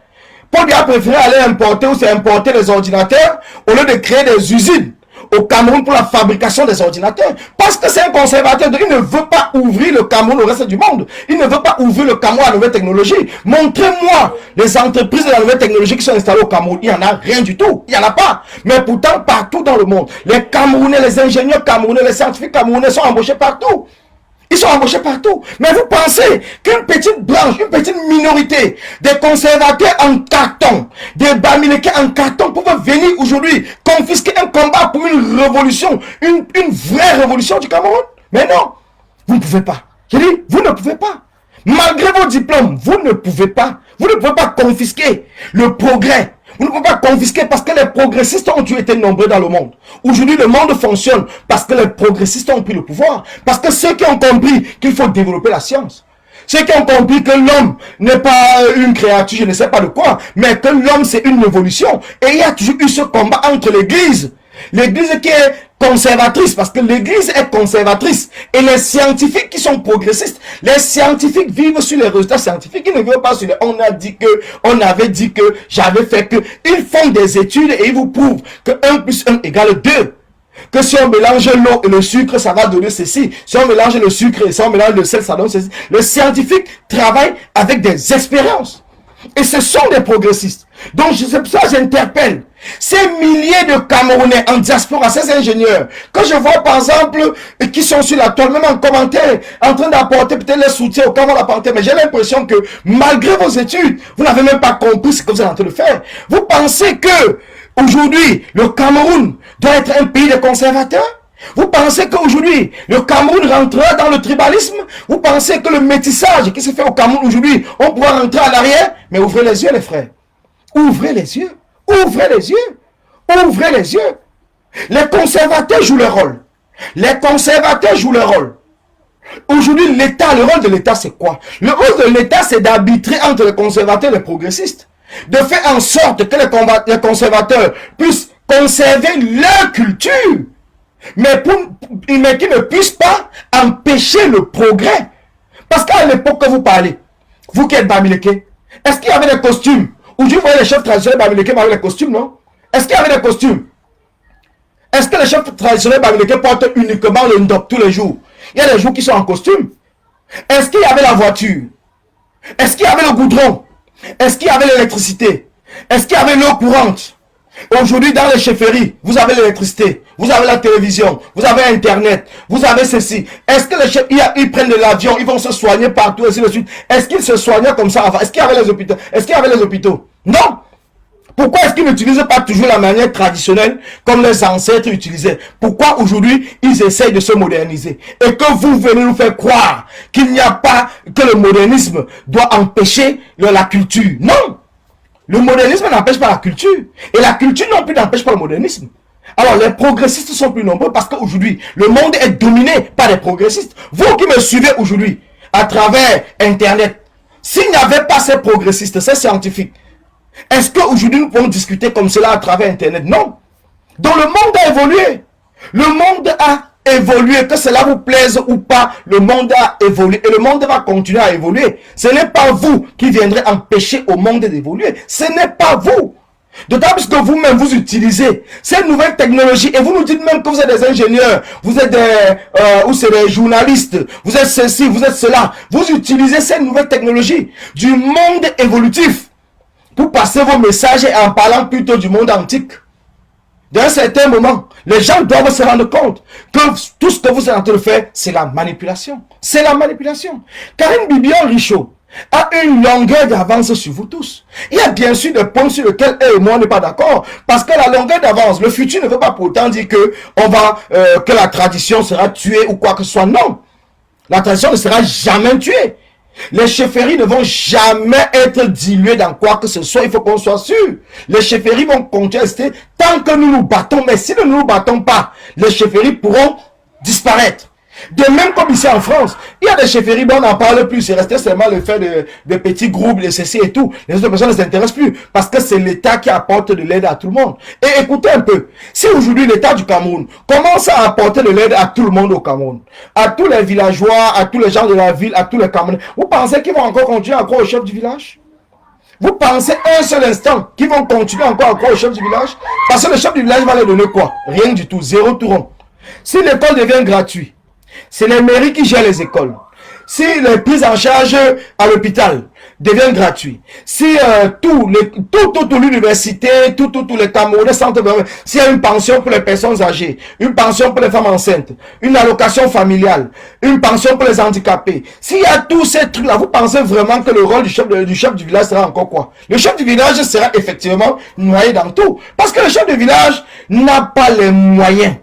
Paul Biya a préféré aller importer ou s'importer des ordinateurs au lieu de créer des usines au Cameroun pour la fabrication des ordinateurs. Parce que c'est un conservateur, donc il ne veut pas ouvrir le Cameroun au reste du monde. Il ne veut pas ouvrir le Cameroun à la nouvelle technologie. Montrez-moi les entreprises de la nouvelle technologie qui sont installées au Cameroun. Il n'y en a rien du tout. Il n'y en a pas. Mais pourtant, partout dans le monde, les Camerounais, les ingénieurs camerounais, les scientifiques camerounais sont embauchés partout. Ils sont embauchés partout. Mais vous pensez qu'une petite branche, une petite minorité des conservateurs en carton, des Bamileke en carton peuvent venir aujourd'hui confisquer un combat pour une révolution, une vraie révolution du Cameroun? Mais non, vous ne pouvez pas. Je dis, vous ne pouvez pas. Malgré vos diplômes, vous ne pouvez pas. Vous ne pouvez pas confisquer le progrès. Vous ne pouvez pas confisquer parce que les progressistes ont été nombreux dans le monde. Aujourd'hui, le monde fonctionne parce que les progressistes ont pris le pouvoir. Parce que ceux qui ont compris qu'il faut développer la science. Ceux qui ont compris que l'homme n'est pas une créature, je ne sais pas de quoi, mais que l'homme c'est une évolution. Et il y a toujours eu ce combat entre l'église. L'église qui est conservatrice, parce que l'église est conservatrice. Et les scientifiques qui sont progressistes, les scientifiques vivent sur les résultats scientifiques. Ils ne vivent pas sur les on a dit que, on avait dit que, j'avais fait que. Ils font des études et ils vous prouvent que 1 plus 1 égale 2. Que si on mélange l'eau et le sucre, ça va donner ceci. Si on mélange le sucre et si on mélange le sel, ça donne ceci. Le scientifique travaille avec des expériences. Et ce sont des progressistes. Donc, c'est pour ça que j'interpelle ces milliers de Camerounais en diaspora, ces ingénieurs, que je vois par exemple, qui sont sur la toile, même en commentaire, en train d'apporter peut-être les soutiens au Cameroun apporter. Mais j'ai l'impression que, malgré vos études, vous n'avez même pas compris ce que vous êtes en train de faire. Vous pensez que, aujourd'hui, le Cameroun doit être un pays de conservateurs? Vous pensez qu'aujourd'hui, le Cameroun rentrera dans le tribalisme? Vous pensez que le métissage qui se fait au Cameroun aujourd'hui, on pourra rentrer à l'arrière? Mais ouvrez les yeux, les frères. Ouvrez les yeux. Ouvrez les yeux. Ouvrez les yeux. Les conservateurs jouent leur rôle. Les conservateurs jouent leur rôle. Aujourd'hui, l'État, le rôle de l'État, c'est quoi? Le rôle de l'État, c'est d'arbitrer entre les conservateurs et les progressistes. De faire en sorte que les conservateurs puissent conserver leur culture. Mais qu'ils ne puissent pas empêcher le progrès. Parce qu'à l'époque que vous parlez, vous qui êtes Bamileke, est-ce qu'il y avait des costumes? Aujourd'hui, vous voyez les chefs traditionnels Bamileke avec les costumes, non? Est-ce qu'il y avait des costumes? Est-ce que les chefs traditionnels Bamileke portent uniquement le ndop tous les jours? Il y a des jours qui sont en costume. Est-ce qu'il y avait la voiture? Est-ce qu'il y avait le goudron? Est-ce qu'il y avait l'électricité? Est-ce qu'il y avait l'eau courante? Aujourd'hui, dans les chefferies, vous avez l'électricité, vous avez la télévision, vous avez Internet, vous avez ceci. Est-ce que les chefs, ils prennent de l'avion, ils vont se soigner partout, et ainsi de suite? Est-ce qu'ils se soignaient comme ça avant? Est-ce qu'il y avait les hôpitaux? Est-ce qu'il y avait les hôpitaux? Non! Pourquoi est-ce qu'ils n'utilisent pas toujours la manière traditionnelle comme les ancêtres utilisaient? Pourquoi aujourd'hui, ils essayent de se moderniser? Et que vous venez nous faire croire qu'il n'y a pas, que le modernisme doit empêcher la culture? Non! Le modernisme n'empêche pas la culture. Et la culture non plus n'empêche pas le modernisme. Alors les progressistes sont plus nombreux parce qu'aujourd'hui, le monde est dominé par les progressistes. Vous qui me suivez aujourd'hui, à travers Internet, s'il n'y avait pas ces progressistes, ces scientifiques, est-ce qu'aujourd'hui nous pouvons discuter comme cela à travers Internet? Non. Donc le monde a évolué. Le monde a évolué, que cela vous plaise ou pas, le monde a évolué et le monde va continuer à évoluer. Ce n'est pas vous qui viendrez empêcher au monde d'évoluer. Ce n'est pas vous. D'autant plus que vous-même vous utilisez ces nouvelles technologies et vous nous dites même que vous êtes des ingénieurs, vous êtes des journalistes, vous êtes ceci, vous êtes cela. Vous utilisez ces nouvelles technologies du monde évolutif pour passer vos messages en parlant plutôt du monde antique. D'un certain moment, les gens doivent se rendre compte que tout ce que vous êtes en train de faire, c'est la manipulation. C'est la manipulation. Karine Bibian-Richaud a une longueur d'avance sur vous tous. Il y a bien sûr des points sur lesquels elle et moi n'est pas d'accord. Parce que la longueur d'avance, le futur ne veut pas pourtant dire que que la tradition sera tuée ou quoi que ce soit. Non. La tradition ne sera jamais tuée. Les chefferies ne vont jamais être diluées dans quoi que ce soit, il faut qu'on soit sûr. Les chefferies vont continuer à rester tant que nous nous battons. Mais si nous ne nous battons pas, les chefferies pourront disparaître. De même comme ici en France, il y a des chefferies, mais on n'en parle plus. C'est resté seulement le fait de petits groupes, de ceci et tout. Les autres personnes ne s'intéressent plus parce que c'est l'État qui apporte de l'aide à tout le monde. Et écoutez un peu, si aujourd'hui l'État du Cameroun commence à apporter de l'aide à tout le monde au Cameroun, à tous les villageois, à tous les gens de la ville, à tous les Camerounais, vous pensez qu'ils vont encore continuer à croire au chef du village? Vous pensez un seul instant qu'ils vont continuer encore à croire au chef du village? Parce que le chef du village va leur donner quoi? Rien du tout, zéro touron. Si l'école devient gratuite, c'est les mairies qui gèrent les écoles. Si les prises en charge à l'hôpital deviennent gratuites, si l'université, tous les Camerounais centres, s'il y a une pension pour les personnes âgées, une pension pour les femmes enceintes, une allocation familiale, une pension pour les handicapés, s'il y a tous ces trucs-là, vous pensez vraiment que le rôle du chef du village sera encore quoi? Le chef du village sera effectivement noyé dans tout. Parce que le chef du village n'a pas les moyens.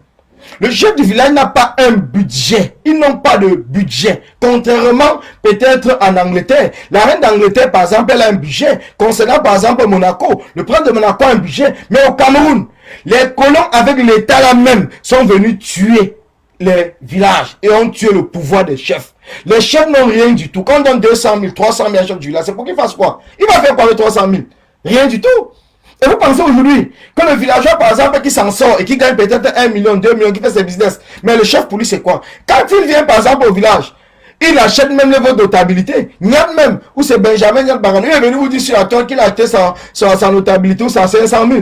Le chef du village n'a pas un budget. Ils n'ont pas de budget. Contrairement peut-être en Angleterre. La reine d'Angleterre, par exemple, elle a un budget. Concernant par exemple Monaco. Le prince de Monaco a un budget. Mais au Cameroun, les colons avec l'État là même sont venus tuer les villages et ont tué le pouvoir des chefs. Les chefs n'ont rien du tout. Quand on donne 200 000, 300 000 à chaque village, c'est pour qu'ils fassent quoi? Il va faire quoi avec 300 000? Rien du tout. Et vous pensez aujourd'hui que le villageois, par exemple, qui s'en sort et qui gagne peut-être 1 million, 2 millions, qui fait ses business, mais le chef pour lui, c'est quoi? Quand il vient, par exemple, au village, il achète même les votes notabilité. Niat même, ou c'est Benjamin Niat Barano, il est venu vous dire sur la toile qu'il a acheté sa notabilité ou sa 500 000.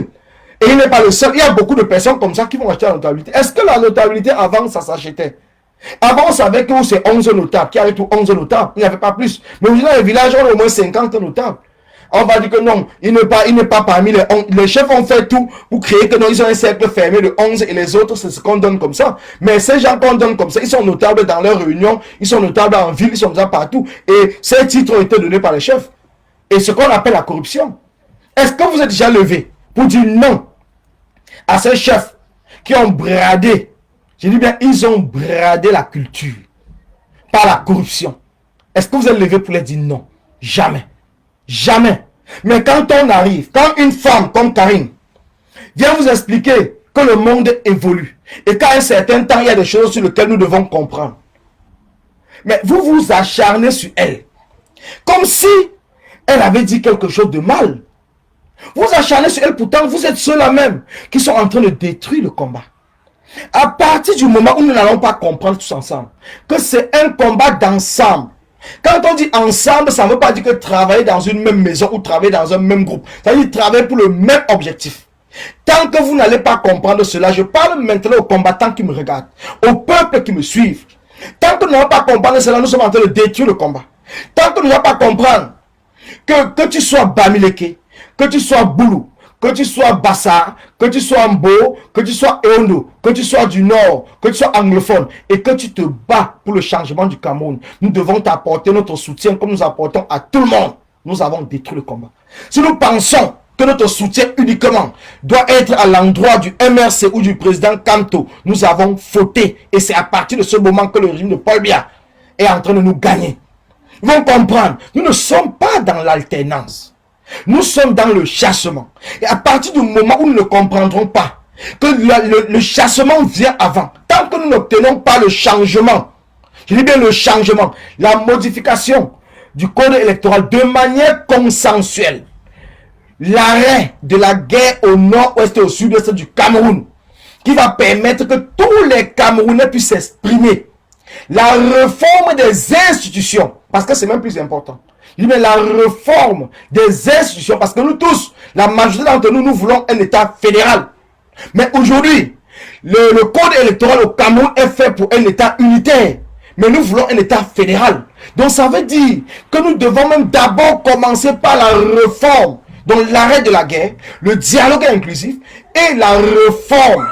Et il n'est pas le seul. Il y a beaucoup de personnes comme ça qui vont acheter la notabilité. Est-ce que la notabilité, avant, ça s'achetait? Avant, on savait que c'est 11 notables, qui arrivent 11 notables. Il n'y avait pas plus. Mais aujourd'hui, dans les villages, on a au moins 50 notables. On va dire que non, il n'est pas parmi les 11. Les chefs ont fait tout pour créer que non, ils ont un cercle fermé de 11 et les autres, c'est ce qu'on donne comme ça. Mais ces gens qu'on donne comme ça, ils sont notables dans leurs réunions, ils sont notables en ville, ils sont là partout. Et ces titres ont été donnés par les chefs. Et ce qu'on appelle la corruption. Est-ce que vous êtes déjà levé pour dire non à ces chefs qui ont bradé, je dis bien, ils ont bradé la culture par la corruption? Est-ce que vous êtes levé pour les dire non? Jamais. Jamais. Mais quand on arrive, quand une femme comme Karine vient vous expliquer que le monde évolue et qu'à un certain temps, il y a des choses sur lesquelles nous devons comprendre. Mais vous vous acharnez sur elle. Comme si elle avait dit quelque chose de mal. Vous acharnez sur elle, pourtant vous êtes ceux-là même qui sont en train de détruire le combat. À partir du moment où nous n'allons pas comprendre tous ensemble que c'est un combat d'ensemble. Quand on dit ensemble, ça ne veut pas dire que travailler dans une même maison ou travailler dans un même groupe. Ça veut dire travailler pour le même objectif. Tant que vous n'allez pas comprendre cela, je parle maintenant aux combattants qui me regardent, aux peuples qui me suivent. Tant que nous n'allons pas comprendre cela, nous sommes en train de détruire le combat. Tant que nous n'allons pas comprendre que tu sois Bamileke, que tu sois Boulou, que tu sois Bassa, que tu sois Mbo, que tu sois Eondo, que tu sois du Nord, que tu sois anglophone et que tu te bats pour le changement du Cameroun, nous devons t'apporter notre soutien comme nous apportons à tout le monde. Nous avons détruit le combat. Si nous pensons que notre soutien uniquement doit être à l'endroit du MRC ou du président Kanto, nous avons fauté. Et c'est à partir de ce moment que le régime de Paul Biya est en train de nous gagner. Ils vont comprendre, nous ne sommes pas dans l'alternance. Nous sommes dans le chassement. Et à partir du moment où nous ne comprendrons pas que le chassement vient avant, tant que nous n'obtenons pas le changement, je dis bien le changement, la modification du code électoral de manière consensuelle, l'arrêt de la guerre au nord-ouest et au sud-ouest du Cameroun, qui va permettre que tous les Camerounais puissent s'exprimer, la réforme des institutions, parce que c'est même plus important. Il dit, mais la réforme des institutions, parce que nous tous, la majorité d'entre nous, nous voulons un État fédéral. Mais aujourd'hui, le code électoral au Cameroun est fait pour un État unitaire. Mais nous voulons un État fédéral. Donc ça veut dire que nous devons même d'abord commencer par la réforme, donc l'arrêt de la guerre, le dialogue inclusif et la réforme.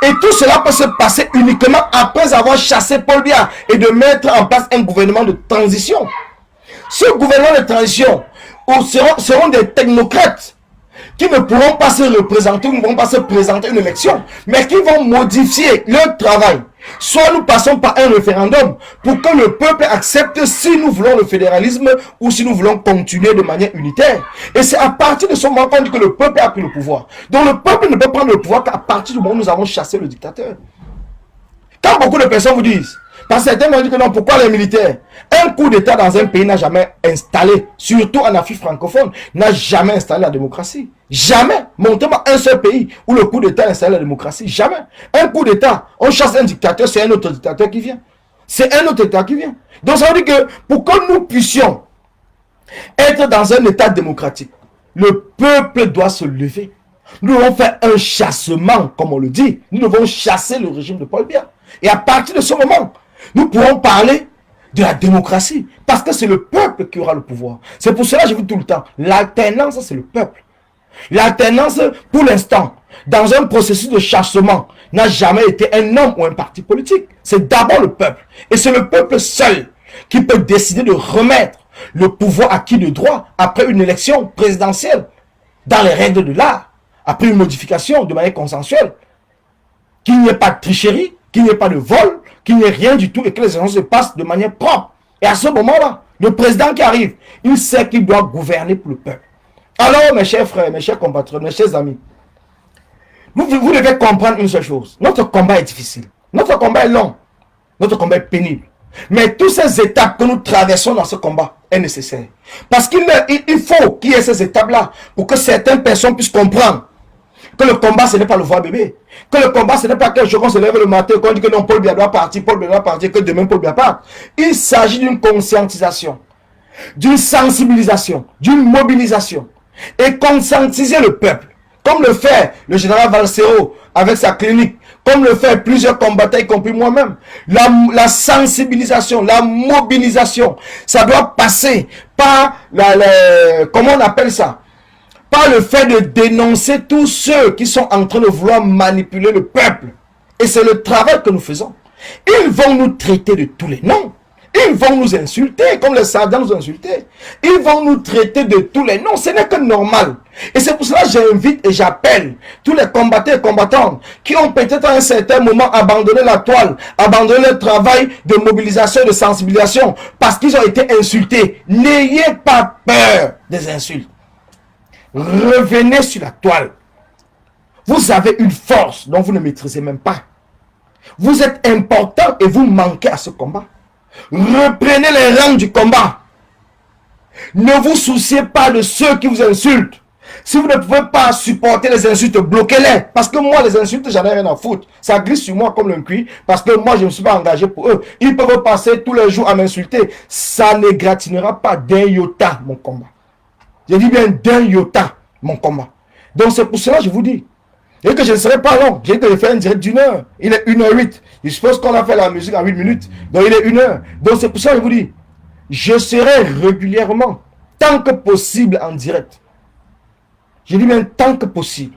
Et tout cela peut se passer uniquement après avoir chassé Paul Biya et de mettre en place un gouvernement de transition. Ce gouvernement de transition seront des technocrates qui ne pourront pas se représenter, ou ne pourront pas se présenter à une élection, mais qui vont modifier leur travail. Soit nous passons par un référendum pour que le peuple accepte si nous voulons le fédéralisme ou si nous voulons continuer de manière unitaire. Et c'est à partir de ce moment qu'on dit que le peuple a pris le pouvoir. Donc le peuple ne peut prendre le pouvoir qu'à partir du moment où nous avons chassé le dictateur. Quand beaucoup de personnes vous disent, parce que certains m'ont dit que non, pourquoi les militaires? Un coup d'État dans un pays n'a jamais installé, surtout en Afrique francophone, n'a jamais installé la démocratie. Jamais. Montrez-moi un seul pays où le coup d'État installe la démocratie. Jamais. Un coup d'État, on chasse un dictateur, c'est un autre dictateur qui vient. C'est un autre État qui vient. Donc ça veut dire que pour que nous puissions être dans un État démocratique, le peuple doit se lever. Nous devons faire un chassement, comme on le dit. Nous devons chasser le régime de Paul Biya. Et à partir de ce moment, nous pourrons parler de la démocratie. Parce que c'est le peuple qui aura le pouvoir. C'est pour cela que je vous dis tout le temps, l'alternance, c'est le peuple. L'alternance, pour l'instant, dans un processus de chassement, n'a jamais été un homme ou un parti politique. C'est d'abord le peuple. Et c'est le peuple seul qui peut décider de remettre le pouvoir acquis de droit après une élection présidentielle, dans les règles de l'art, après une modification de manière consensuelle. Qu'il n'y ait pas de tricherie, qu'il n'y ait pas de vol, qu'il n'y ait rien du tout et que les élections se passent de manière propre. Et à ce moment-là, le président qui arrive, il sait qu'il doit gouverner pour le peuple. Alors, mes chers frères, mes chers compatriotes, mes chers amis, vous devez comprendre une seule chose. Notre combat est difficile. Notre combat est long. Notre combat est pénible. Mais toutes ces étapes que nous traversons dans ce combat est nécessaire. Parce qu'il faut qu'il y ait ces étapes-là pour que certaines personnes puissent comprendre que le combat, ce n'est pas le voir bébé. Que le combat, ce n'est pas quelque chose qu'on se lève le matin, qu'on dit que non, Paul Biya doit partir, Paul Biya doit partir, que demain Paul Biya part. Il s'agit d'une conscientisation, d'une sensibilisation, d'une mobilisation. Et conscientiser le peuple, comme le fait le général Valsero avec sa clinique, comme le fait plusieurs combattants, y compris moi-même. La sensibilisation, la mobilisation, ça doit passer par, comment on appelle ça? Par le fait de dénoncer tous ceux qui sont en train de vouloir manipuler le peuple. Et c'est le travail que nous faisons. Ils vont nous traiter de tous les noms. Ils vont nous insulter, comme les Saddam nous insultaient. Ils vont nous traiter de tous les noms. Ce n'est que normal. Et c'est pour cela que j'invite et j'appelle tous les combattants et combattantes qui ont peut-être à un certain moment abandonné la toile, abandonné le travail de mobilisation, de sensibilisation, parce qu'ils ont été insultés. N'ayez pas peur des insultes. Revenez sur la toile. Vous avez une force dont vous ne maîtrisez même pas. Vous êtes important et vous manquez à ce combat. Reprenez les rangs du combat. Ne vous souciez pas de ceux qui vous insultent. Si vous ne pouvez pas supporter les insultes, bloquez-les. Parce que moi, les insultes, j'en ai rien à foutre. Ça glisse sur moi comme le cuir. Parce que moi, je ne me suis pas engagé pour eux. Ils peuvent passer tous les jours à m'insulter. Ça ne gratinera pas d'un iota mon combat. Je dis bien d'un iota mon combat. Donc c'est pour cela que je vous dis. Et que je ne serai pas long. J'ai dit que je fais un direct d'une heure. Il est 1h08. Je suppose qu'on a fait la musique en 8 minutes. Donc il est 1h. Donc c'est pour ça que je vous dis. Je serai régulièrement, tant que possible, en direct. Je dis bien tant que possible.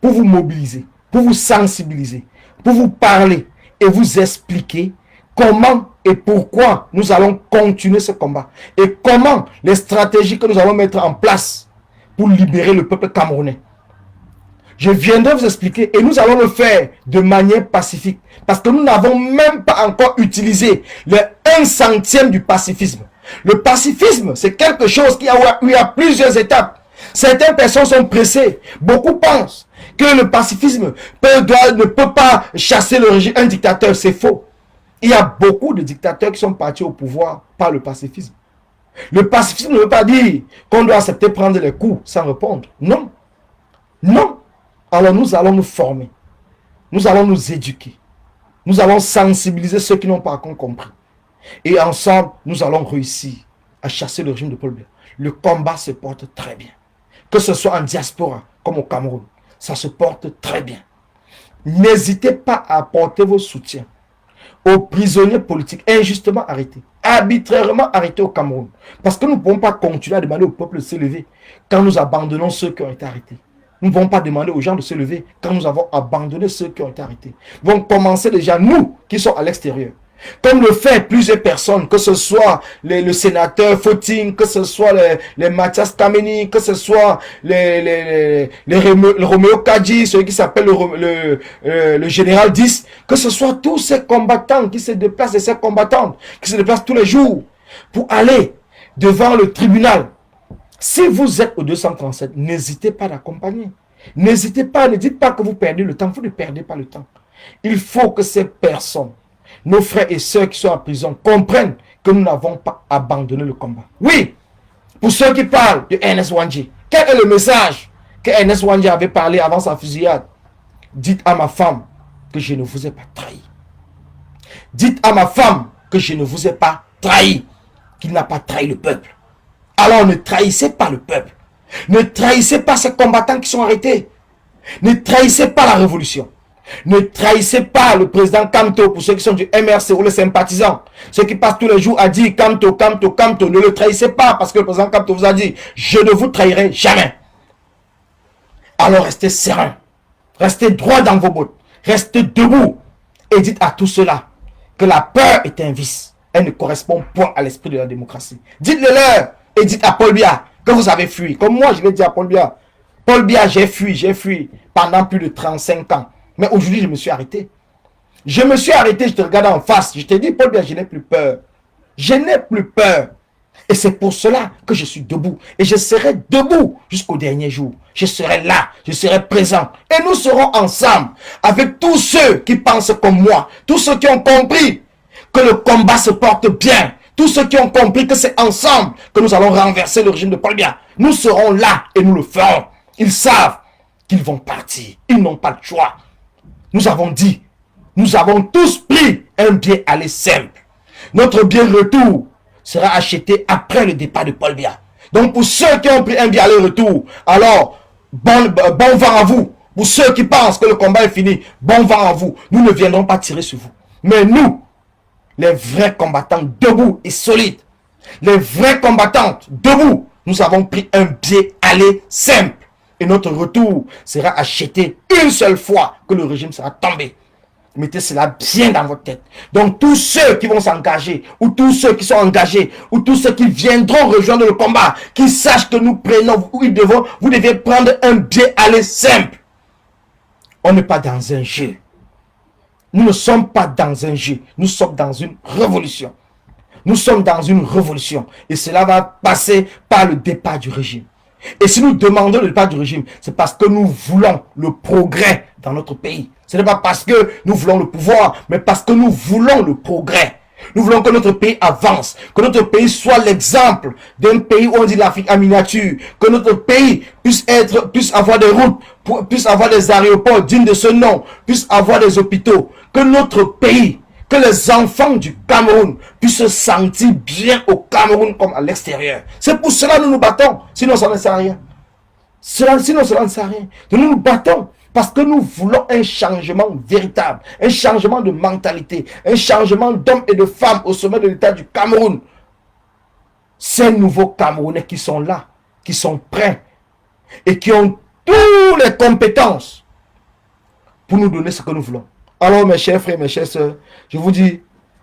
Pour vous mobiliser. Pour vous sensibiliser. Pour vous parler. Et vous expliquer comment et pourquoi nous allons continuer ce combat. Et comment les stratégies que nous allons mettre en place pour libérer le peuple camerounais. Je viendrai vous expliquer et nous allons le faire de manière pacifique. Parce que nous n'avons même pas encore utilisé le 1 centième du pacifisme. Le pacifisme, c'est quelque chose qui a plusieurs étapes. Certaines personnes sont pressées. Beaucoup pensent que le pacifisme ne peut pas chasser le régime. Un dictateur, c'est faux. Il y a beaucoup de dictateurs qui sont partis au pouvoir par le pacifisme. Le pacifisme ne veut pas dire qu'on doit accepter prendre les coups sans répondre. Non. Non. Alors nous allons nous former. Nous allons nous éduquer. Nous allons sensibiliser ceux qui n'ont pas encore compris. Et ensemble, nous allons réussir à chasser le régime de Paul Biya. Le combat se porte très bien. Que ce soit en diaspora comme au Cameroun. Ça se porte très bien. N'hésitez pas à apporter vos soutiens aux prisonniers politiques injustement arrêtés, arbitrairement arrêtés au Cameroun. Parce que nous ne pouvons pas continuer à demander au peuple de se lever quand nous abandonnons ceux qui ont été arrêtés. Nous ne pouvons pas demander aux gens de se lever quand nous avons abandonné ceux qui ont été arrêtés. Nous vont commencer déjà, nous, qui sommes à l'extérieur. Comme le fait plusieurs personnes, que ce soit le sénateur Footing, que ce soit les Mathias Kameni, que ce soit le Roméo Kadji, celui qui s'appelle le général 10, que ce soit tous ces combattants qui se déplacent et ces combattantes qui se déplacent tous les jours pour aller devant le tribunal. Si vous êtes au 237, n'hésitez pas à l'accompagner. N'hésitez pas, ne dites pas que vous perdez le temps. Vous ne perdez pas le temps. Il faut que ces personnes, nos frères et sœurs qui sont en prison, comprennent que nous n'avons pas abandonné le combat. Oui, pour ceux qui parlent de Ernest Wandji, quel est le message que Ernest Wandji avait parlé avant sa fusillade? Dites à ma femme que je ne vous ai pas trahi. Dites à ma femme que je ne vous ai pas trahi, qu'il n'a pas trahi le peuple. Alors ne trahissez pas le peuple. Ne trahissez pas ces combattants qui sont arrêtés. Ne trahissez pas la révolution. Ne trahissez pas le président Kamto pour ceux qui sont du MRC ou les sympathisants. Ceux qui passent tous les jours à dire Kamto, Kamto, Kamto. Ne le trahissez pas parce que le président Kamto vous a dit je ne vous trahirai jamais. Alors restez serein. Restez droit dans vos bottes. Restez debout. Et dites à tout cela que la peur est un vice. Elle ne correspond point à l'esprit de la démocratie. Dites-le leur. Et dites à Paul Biya que vous avez fui. Comme moi, je l'ai dit à Paul Biya. Paul Biya, j'ai fui pendant plus de 35 ans. Mais aujourd'hui, je me suis arrêté. Je me suis arrêté, je te regarde en face. Je te dis, Paul Biya, je n'ai plus peur. Je n'ai plus peur. Et c'est pour cela que je suis debout. Et je serai debout jusqu'au dernier jour. Je serai là, je serai présent. Et nous serons ensemble avec tous ceux qui pensent comme moi. Tous ceux qui ont compris que le combat se porte bien. Tous ceux qui ont compris que c'est ensemble que nous allons renverser le régime de Paul Biya. Nous serons là et nous le ferons. Ils savent qu'ils vont partir. Ils n'ont pas de choix. Nous avons dit, nous avons tous pris un billet aller simple. Notre billet retour sera acheté après le départ de Paul Biya. Donc pour ceux qui ont pris un billet aller-retour, alors bon vent à vous. Pour ceux qui pensent que le combat est fini, bon vent à vous. Nous ne viendrons pas tirer sur vous. Mais nous, les vrais combattants debout et solides, les vrais combattantes debout, nous avons pris un billet aller simple. Et notre retour sera acheté une seule fois que le régime sera tombé. Mettez cela bien dans votre tête. Donc tous ceux qui vont s'engager, ou tous ceux qui sont engagés, ou tous ceux qui viendront rejoindre le combat, qui sachent que nous prenons, vous devez prendre un billet aller simple. On n'est pas dans un jeu. Nous ne sommes pas dans un jeu. Nous sommes dans une révolution. Nous sommes dans une révolution. Et cela va passer par le départ du régime. Et si nous demandons le départ du régime, c'est parce que nous voulons le progrès dans notre pays. Ce n'est pas parce que nous voulons le pouvoir, mais parce que nous voulons le progrès. Nous voulons que notre pays avance, que notre pays soit l'exemple d'un pays où on dit l'Afrique en miniature, que notre pays puisse avoir des routes, puisse avoir des aéroports dignes de ce nom, puisse avoir des hôpitaux, que notre pays, que les enfants du Cameroun puissent se sentir bien au Cameroun comme à l'extérieur. C'est pour cela que nous nous battons, sinon ça ne sert à rien. Sinon cela ne sert à rien. Donc nous nous battons. Parce que nous voulons un changement véritable, un changement de mentalité, un changement d'hommes et de femmes au sommet de l'État du Cameroun. Ces nouveaux Camerounais qui sont là, qui sont prêts et qui ont toutes les compétences pour nous donner ce que nous voulons. Alors mes chers frères, mes chères sœurs, je vous dis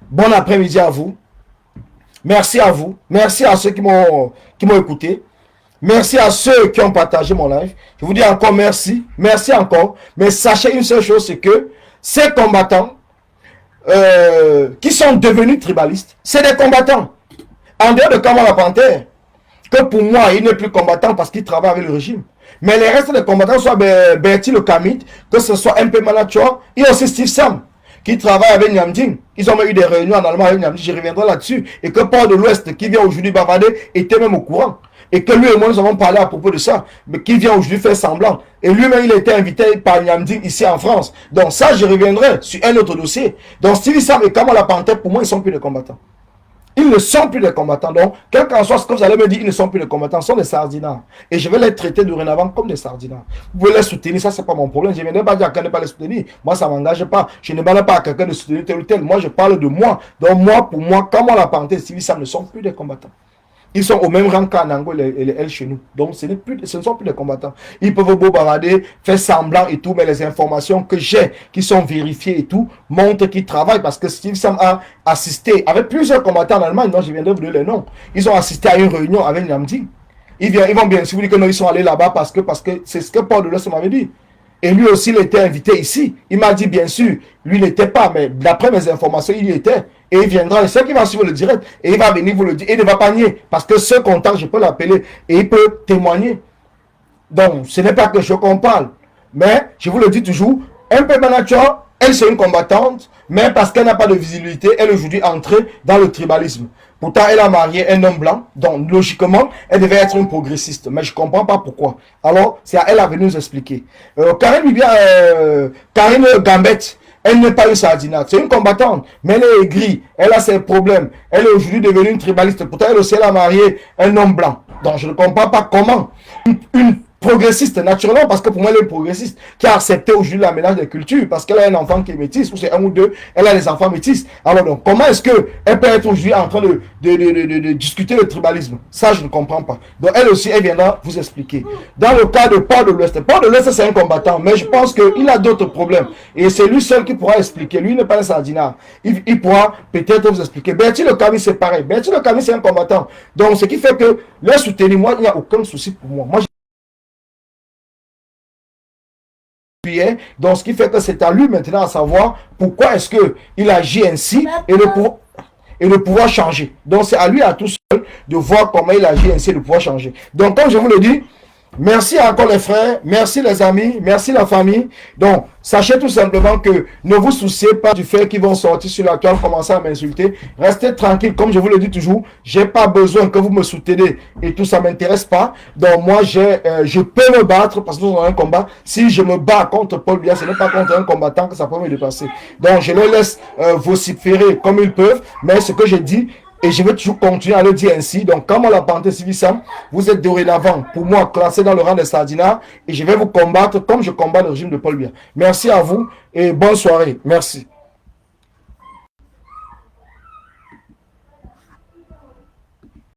bon après-midi à vous. Merci à vous. Merci à ceux qui m'ont écouté. Merci à ceux qui ont partagé mon live. Je vous dis encore merci. Merci encore. Mais sachez une seule chose, c'est que ces combattants qui sont devenus tribalistes, c'est des combattants. En dehors de Kamala Panther, que pour moi, il n'est plus combattant parce qu'il travaille avec le régime. Mais les restes des combattants, soit Bertie le Kamit, que ce soit MP Manachoa, et aussi Steve Sam, qui travaille avec Nyamding. Ils ont eu des réunions en allemand avec Nyamding, je reviendrai là-dessus. Et que Port de l'Ouest, qui vient aujourd'hui bavarder, était même au courant. Et que lui et moi, nous avons parlé à propos de ça. Mais qui vient aujourd'hui faire semblant. Et lui-même, il a été invité par Nyamding ici en France. Donc ça, je reviendrai sur un autre dossier. Donc Steve Sam et Kamala Panther, pour moi, ils ne sont plus des combattants. Ils ne sont plus des combattants. Donc, quel qu'en soit ce que vous allez me dire, ils ne sont plus des combattants, ce sont des sardinards. Et je vais les traiter dorénavant comme des sardinards. Vous pouvez les soutenir, ça c'est pas mon problème. Je ne viens pas dire à quelqu'un de ne pas les soutenir. Moi, ça ne m'engage pas. Je ne demande pas à quelqu'un de soutenir tel ou tel. Moi, je parle de moi. Donc, moi, pour moi, Kamala Panther, Steve Sam ne sont plus des combattants. Ils sont au même rang qu'Anango et les L chez nous. Donc, ce ne sont plus des combattants. Ils peuvent beau barader, faire semblant et tout, mais les informations que j'ai, qui sont vérifiées et tout, montrent qu'ils travaillent parce que Steve Sam a assisté avec plusieurs combattants en Allemagne. Non, je viendrai vous donner les noms. Ils ont assisté à une réunion avec Nyamdi. Ils vont bien sûr vous dire que non, ils sont allés là-bas parce que c'est ce que Paul de l'Ouest m'avait dit. Et lui aussi, il était invité ici. Il m'a dit, bien sûr, lui n'était pas, mais d'après mes informations, il y était. Et il viendra, c'est qui va suivre le direct. Et il va venir vous le dire. Et il ne va pas nier. Parce que ce contact, je peux l'appeler. Et il peut témoigner. Donc, ce n'est pas que je qu'on parle. Mais, je vous le dis toujours, un peu Manachoa, elle c'est une combattante. Mais parce qu'elle n'a pas de visibilité, elle est aujourd'hui entrée dans le tribalisme. Pourtant, elle a marié un homme blanc. Donc, logiquement, elle devait être une progressiste. Mais je ne comprends pas pourquoi. Alors, c'est à elle à venir nous expliquer. Karine Gambette, elle n'est pas une sardinate. C'est une combattante. Mais elle est aigrie. Elle a ses problèmes. Elle est aujourd'hui devenue une tribaliste. Pourtant, elle aussi, elle a marié un homme blanc. Donc, je ne comprends pas comment une progressiste, naturellement, parce que pour moi, elle est progressiste, qui a accepté aujourd'hui la mélange des cultures, parce qu'elle a un enfant qui est métis, ou c'est un ou deux, elle a des enfants métis. Alors donc, comment est-ce qu'elle peut être aujourd'hui en train de discuter le tribalisme? Ça, je ne comprends pas. Donc, elle aussi, elle viendra vous expliquer. Dans le cas de Paul de l'Ouest, Paul de l'Ouest, c'est un combattant, mais je pense qu'il a d'autres problèmes. Et c'est lui seul qui pourra expliquer. Lui n'est pas un sardinard. Il pourra peut-être vous expliquer. Bertie le Camus, c'est pareil. Bertie le Camus, c'est un combattant. Donc, ce qui fait que le soutenir, moi, il n'y a aucun souci pour moi. Donc, ce qui fait que c'est à lui maintenant à savoir pourquoi est-ce qu'il agit ainsi et de pouvoir changer. Donc, c'est à lui à tout seul de voir comment il agit ainsi et de pouvoir changer. Donc, comme je vous le dis, Merci encore les frères, merci les amis, merci la famille. Donc, sachez tout simplement que ne vous souciez pas du fait qu'ils vont sortir sur la toile, commencer à m'insulter. Restez tranquille, comme je vous le dis toujours, j'ai pas besoin que vous me soutenez et tout ça m'intéresse pas. Donc moi, je peux me battre parce que nous avons un combat. Si je me bats contre Paul Biya, ce n'est pas contre un combattant que ça peut me dépasser. Donc je les laisse vociférer comme ils peuvent, mais ce que je dis, et je vais toujours continuer à le dire ainsi. Donc, comme la Panthère Civisam, vous êtes dorénavant, pour moi, classé dans le rang des Sardinats. Et je vais vous combattre comme je combats le régime de Paul Biya. Merci à vous et bonne soirée. Merci.